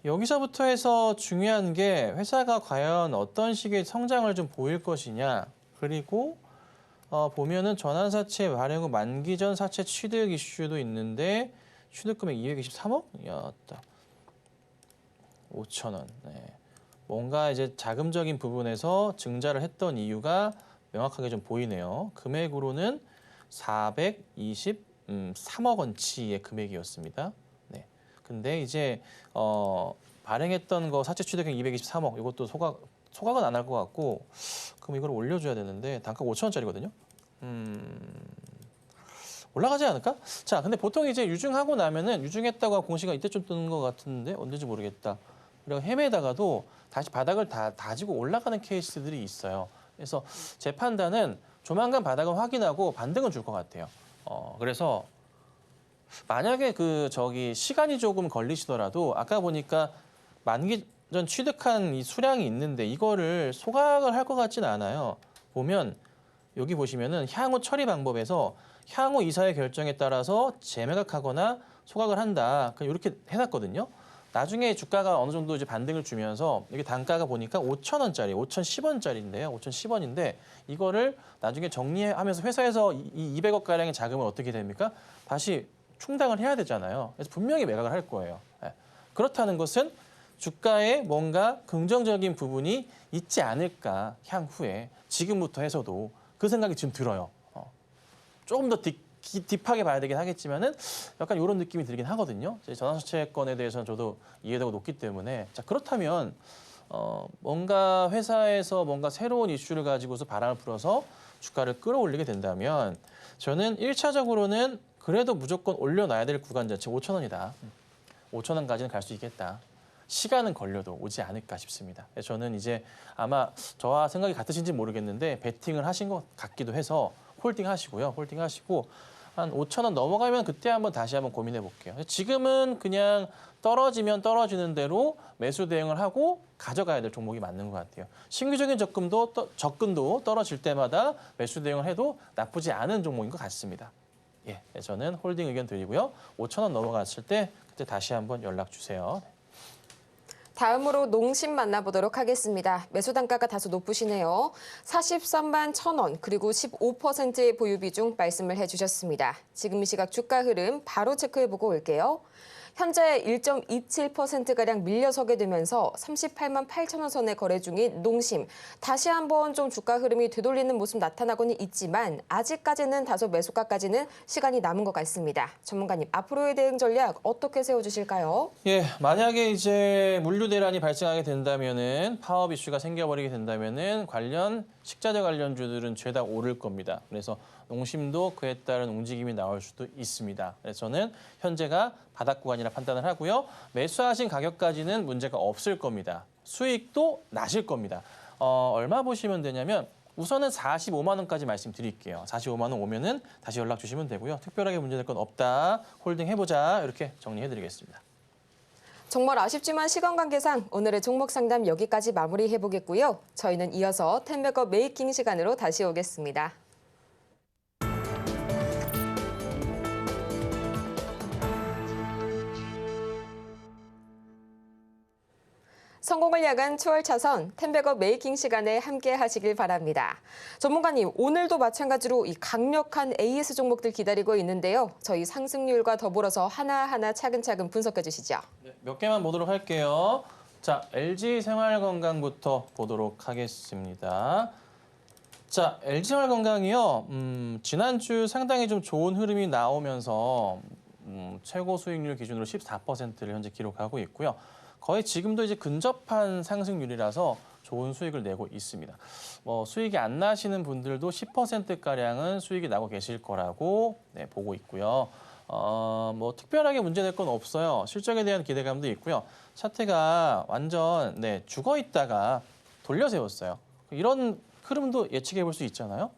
여기서부터 해서 중요한 게 회사가 과연 어떤 식의 성장을 좀 보일 것이냐. 그리고 보면은 전환사채 발행 후 만기 전 사채 취득 이슈도 있는데 취득 금액 223억이었다. 5,000원. 네. 뭔가 이제 자금적인 부분에서 증자를 했던 이유가 명확하게 좀 보이네요. 금액으로는 423억 원치의 금액이었습니다. 네. 근데 이제 발행했던 거 사채 취득액 223억 이것도 소각은 안 할 것 같고 그럼 이걸 올려줘야 되는데 단가 5,000원짜리거든요. 올라가지 않을까? 자, 근데 보통 이제 유증하고 나면은 유증했다고 공시가 이때쯤 뜨는 것 같은데 언제인지 모르겠다. 그리고 헤매다가도 다시 바닥을 다지고 올라가는 케이스들이 있어요. 그래서 제 판단은 조만간 바닥을 확인하고 반등은 줄 것 같아요. 그래서 만약에 시간이 조금 걸리시더라도 아까 보니까 만기 전 취득한 이 수량이 있는데 이거를 소각을 할 것 같지는 않아요. 보면 여기 보시면은 향후 처리 방법에서 향후 이사의 결정에 따라서 재매각하거나 소각을 한다. 이렇게 해놨거든요. 나중에 주가가 어느 정도 이제 반등을 주면서 여기 단가가 보니까 5,000원짜리, 5,010원짜리인데요. 5,010원인데 이거를 나중에 정리하면서 회사에서 이 200억 가량의 자금을 어떻게 됩니까? 다시 충당을 해야 되잖아요. 그래서 분명히 매각을 할 거예요. 그렇다는 것은 주가에 뭔가 긍정적인 부분이 있지 않을까 향후에 지금부터 해서도 그 생각이 지금 들어요. 조금 더 딥하게 봐야 되긴 하겠지만은 약간 이런 느낌이 들긴 하거든요. 전환사채권에 대해서는 저도 이해도가 높기 때문에 자 그렇다면 뭔가 회사에서 뭔가 새로운 이슈를 가지고서 바람을 불어서 주가를 끌어올리게 된다면 저는 1차적으로는 그래도 무조건 올려놔야 될 구간 자체 5,000원이다. 5,000원까지는 갈 수 있겠다. 시간은 걸려도 오지 않을까 싶습니다. 저는 이제 아마 저와 생각이 같으신지 모르겠는데 베팅을 하신 것 같기도 해서 홀딩 하시고요. 홀딩 하시고 한 5,000원 넘어가면 그때 다시 한번 고민해 볼게요. 지금은 그냥 떨어지면 떨어지는 대로 매수 대응을 하고 가져가야 될 종목이 맞는 것 같아요. 신규적인 접근도 떨어질 때마다 매수 대응을 해도 나쁘지 않은 종목인 것 같습니다. 예, 저는 홀딩 의견 드리고요. 5,000원 넘어갔을 때 그때 다시 한번 연락 주세요. 다음으로 농심 만나보도록 하겠습니다. 매수 단가가 다소 높으시네요. 43만 1,000원 그리고 15%의 보유 비중 말씀을 해주셨습니다. 지금 이 시각 주가 흐름 바로 체크해보고 올게요. 현재 1.27%가량 밀려서게 되면서 38만 8천원 선에 거래 중인 농심. 다시 한번 좀 주가 흐름이 되돌리는 모습 나타나고는 있지만 아직까지는 다소 매수가까지는 시간이 남은 것 같습니다. 전문가님, 앞으로의 대응 전략 어떻게 세워주실까요? 예, 만약에 이제 물류 대란이 발생하게 된다면은 파업 이슈가 생겨버리게 된다면은 관련 식자재 관련주들은 죄다 오를 겁니다. 그래서 농심도 그에 따른 움직임이 나올 수도 있습니다. 그래서 저는 현재가 바닥 구간이라 판단을 하고요. 매수하신 가격까지는 문제가 없을 겁니다. 수익도 나실 겁니다. 얼마 보시면 되냐면 우선은 45만 원까지 말씀드릴게요. 45만 원 오면은 다시 연락 주시면 되고요. 특별하게 문제될 건 없다. 홀딩 해보자. 이렇게 정리해드리겠습니다. 정말 아쉽지만 시간 관계상 오늘의 종목 상담 여기까지 마무리해보겠고요. 저희는 이어서 텐베거 메이킹 시간으로 다시 오겠습니다. 성공을 향한 추월 차선 텐베거 메이킹 시간에 함께 하시길 바랍니다. 전문가님, 오늘도 마찬가지로 이 강력한 AS 종목들 기다리고 있는데요. 저희 상승률과 더불어서 하나하나 차근차근 분석해 주시죠. 네, 몇 개만 보도록 할게요. 자, LG생활건강부터 보도록 하겠습니다. 자, LG생활건강이요. 지난주 상당히 좀 좋은 흐름이 나오면서 최고 수익률 기준으로 14%를 현재 기록하고 있고요. 거의 지금도 이제 근접한 상승률이라서 좋은 수익을 내고 있습니다. 수익이 안 나시는 분들도 10%가량은 수익이 나고 계실 거라고 보고 있고요. 특별하게 문제될 건 없어요. 실적에 대한 기대감도 있고요. 차트가 완전 죽어 있다가 돌려 세웠어요. 이런 흐름도 예측해 볼 수 있잖아요.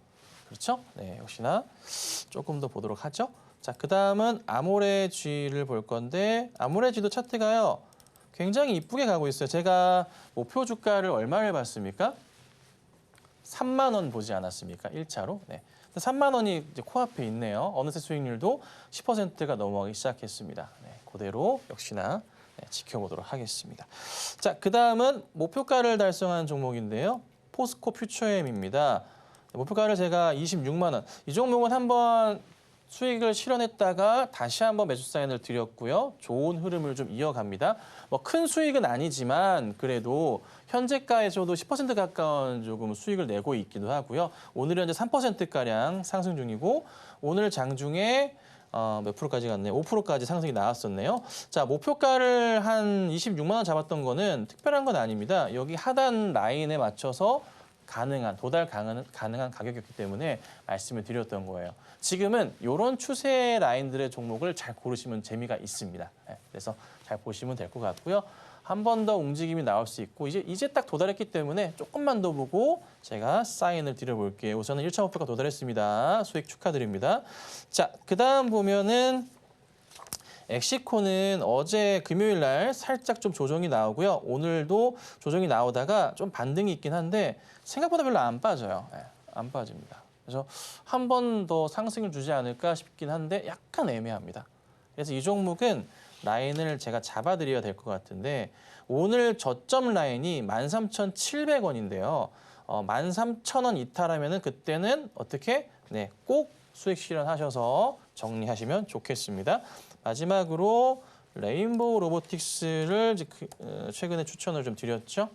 그렇죠? 네, 역시나 조금 더 보도록 하죠. 자, 그다음은 아모레G를 볼 건데 아모레G도 차트가요. 굉장히 이쁘게 가고 있어요. 제가 목표 주가를 얼마를 봤습니까? 3만 원 보지 않았습니까? 1차로. 네. 3만 원이 이제 코앞에 있네요. 어느새 수익률도 10%가 넘어가기 시작했습니다. 네, 그대로 역시나 지켜보도록 하겠습니다. 자, 그다음은 목표가를 달성한 종목인데요. 포스코 퓨처엠입니다. 목표가를 제가 26만 원. 이 종목은 한번 수익을 실현했다가 다시 한번 매수 사인을 드렸고요. 좋은 흐름을 좀 이어갑니다. 큰 수익은 아니지만 그래도 현재가에서도 10% 가까운 조금 수익을 내고 있기도 하고요. 오늘은 현재 3%가량 상승 중이고 오늘 장중에 몇 프로까지 갔네요. 5%까지 상승이 나왔었네요. 자, 목표가를 한 26만 원 잡았던 거는 특별한 건 아닙니다. 여기 하단 라인에 맞춰서 도달 가능한 가격이었기 때문에 말씀을 드렸던 거예요. 지금은 이런 추세 라인들의 종목을 잘 고르시면 재미가 있습니다. 그래서 잘 보시면 될 것 같고요. 한 번 더 움직임이 나올 수 있고 이제 딱 도달했기 때문에 조금만 더 보고 제가 사인을 드려볼게요. 우선은 1차 목표가 도달했습니다. 수익 축하드립니다. 자, 그다음 보면은 엑시코는 어제 금요일 날 살짝 좀 조정이 나오고요. 오늘도 조정이 나오다가 좀 반등이 있긴 한데 생각보다 별로 안 빠져요. 안 빠집니다. 그래서 한 번 더 상승을 주지 않을까 싶긴 한데 약간 애매합니다. 그래서 이 종목은 라인을 제가 잡아드려야 될 것 같은데 오늘 저점 라인이 13,700원인데요. 13,000원 이탈하면은 그때는 어떻게? 꼭 수익 실현하셔서 정리하시면 좋겠습니다. 마지막으로 레인보우 로보틱스를 최근에 추천을 좀 드렸죠.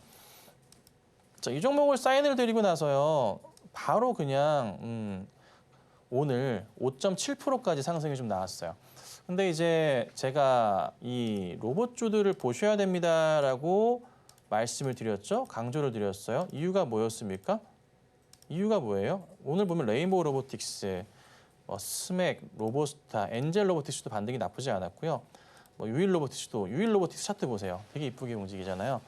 자, 이 종목을 사인을 드리고 나서요. 바로 그냥 오늘 5.7%까지 상승이 좀 나왔어요. 근데 이제 제가 이 로봇주들을 보셔야 됩니다라고 말씀을 드렸죠. 강조를 드렸어요. 이유가 뭐였습니까? 이유가 뭐예요? 오늘 보면 레인보우 로보틱스, 스맥, 로보스타, 엔젤 로보틱스도 반등이 나쁘지 않았고요. 유일 로보틱스 차트 보세요. 되게 이쁘게 움직이잖아요.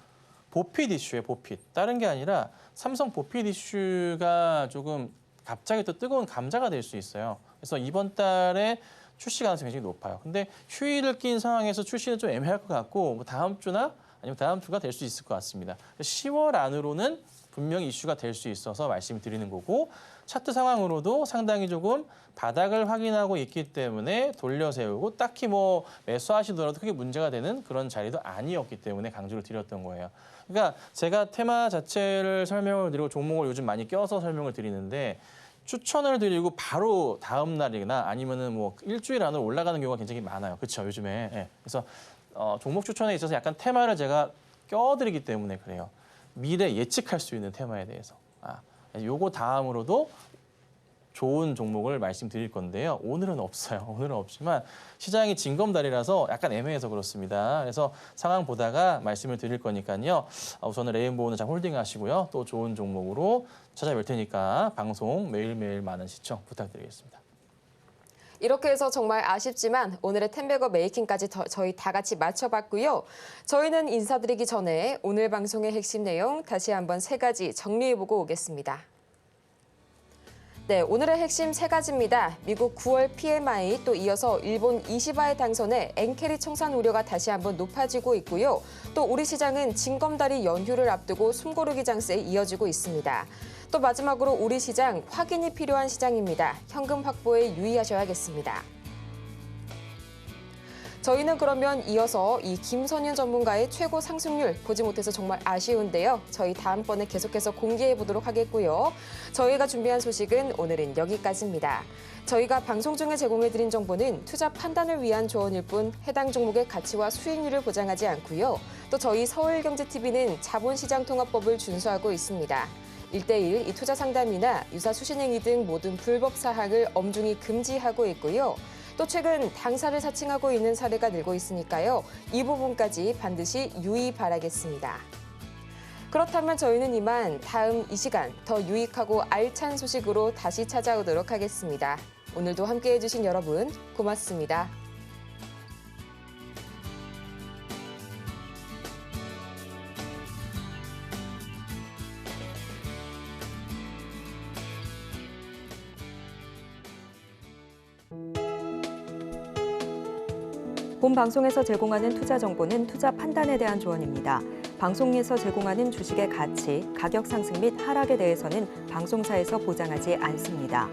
보핏 이슈예요, 보핏. 다른 게 아니라 삼성 보핏 이슈가 조금 갑자기 또 뜨거운 감자가 될 수 있어요. 그래서 이번 달에 출시 가능성이 굉장히 높아요. 근데 휴일을 낀 상황에서 출시는 좀 애매할 것 같고 다음 주나 아니면 다음 주가 될 수 있을 것 같습니다. 10월 안으로는 분명히 이슈가 될 수 있어서 말씀드리는 거고 차트 상황으로도 상당히 조금 바닥을 확인하고 있기 때문에 돌려 세우고 딱히 뭐 매수하시더라도 크게 문제가 되는 그런 자리도 아니었기 때문에 강조를 드렸던 거예요. 그러니까 제가 테마 자체를 설명을 드리고 종목을 요즘 많이 껴서 설명을 드리는데 추천을 드리고 바로 다음 날이나 아니면은 뭐 일주일 안으로 올라가는 경우가 굉장히 많아요. 그렇죠, 요즘에. 예. 그래서 종목 추천에 있어서 약간 테마를 제가 껴드리기 때문에 그래요. 미래 예측할 수 있는 테마에 대해서. 요거 다음으로도 좋은 종목을 말씀드릴 건데요. 오늘은 없어요. 오늘은 없지만 시장이 징검다리라서 약간 애매해서 그렇습니다. 그래서 상황 보다가 말씀을 드릴 거니까요. 우선은 레인보우는 잘 홀딩하시고요. 또 좋은 종목으로 찾아뵐 테니까 방송 매일매일 많은 시청 부탁드리겠습니다. 이렇게 해서 정말 아쉽지만 오늘의 텐베거 메이킹까지 저희 다 같이 맞춰봤고요. 저희는 인사드리기 전에 오늘 방송의 핵심 내용 다시 한번 3가지 정리해보고 오겠습니다. 네, 오늘의 핵심 3가지입니다. 미국 9월 PMI 또 이어서 일본 이시바의 당선에 엔캐리 청산 우려가 다시 한번 높아지고 있고요. 또 우리 시장은 징검다리 연휴를 앞두고 숨고르기 장세에 이어지고 있습니다. 또 마지막으로 우리 시장 확인이 필요한 시장입니다. 현금 확보에 유의하셔야겠습니다. 저희는 그러면 이어서 이 김선윤 전문가의 최고 상승률 보지 못해서 정말 아쉬운데요. 저희 다음번에 계속해서 공개해 보도록 하겠고요. 저희가 준비한 소식은 오늘은 여기까지입니다. 저희가 방송 중에 제공해드린 정보는 투자 판단을 위한 조언일 뿐 해당 종목의 가치와 수익률을 보장하지 않고요. 또 저희 서울경제TV는 자본시장통합법을 준수하고 있습니다. 1:1 이 투자 상담이나 유사 수신행위 등 모든 불법 사항을 엄중히 금지하고 있고요. 또 최근 당사를 사칭하고 있는 사례가 늘고 있으니까요. 이 부분까지 반드시 유의 바라겠습니다. 그렇다면 저희는 이만 다음 이 시간 더 유익하고 알찬 소식으로 다시 찾아오도록 하겠습니다. 오늘도 함께해 주신 여러분 고맙습니다. 본 방송에서 제공하는 투자 정보는 투자 판단에 대한 조언입니다. 방송에서 제공하는 주식의 가치, 가격 상승 및 하락에 대해서는 방송사에서 보장하지 않습니다.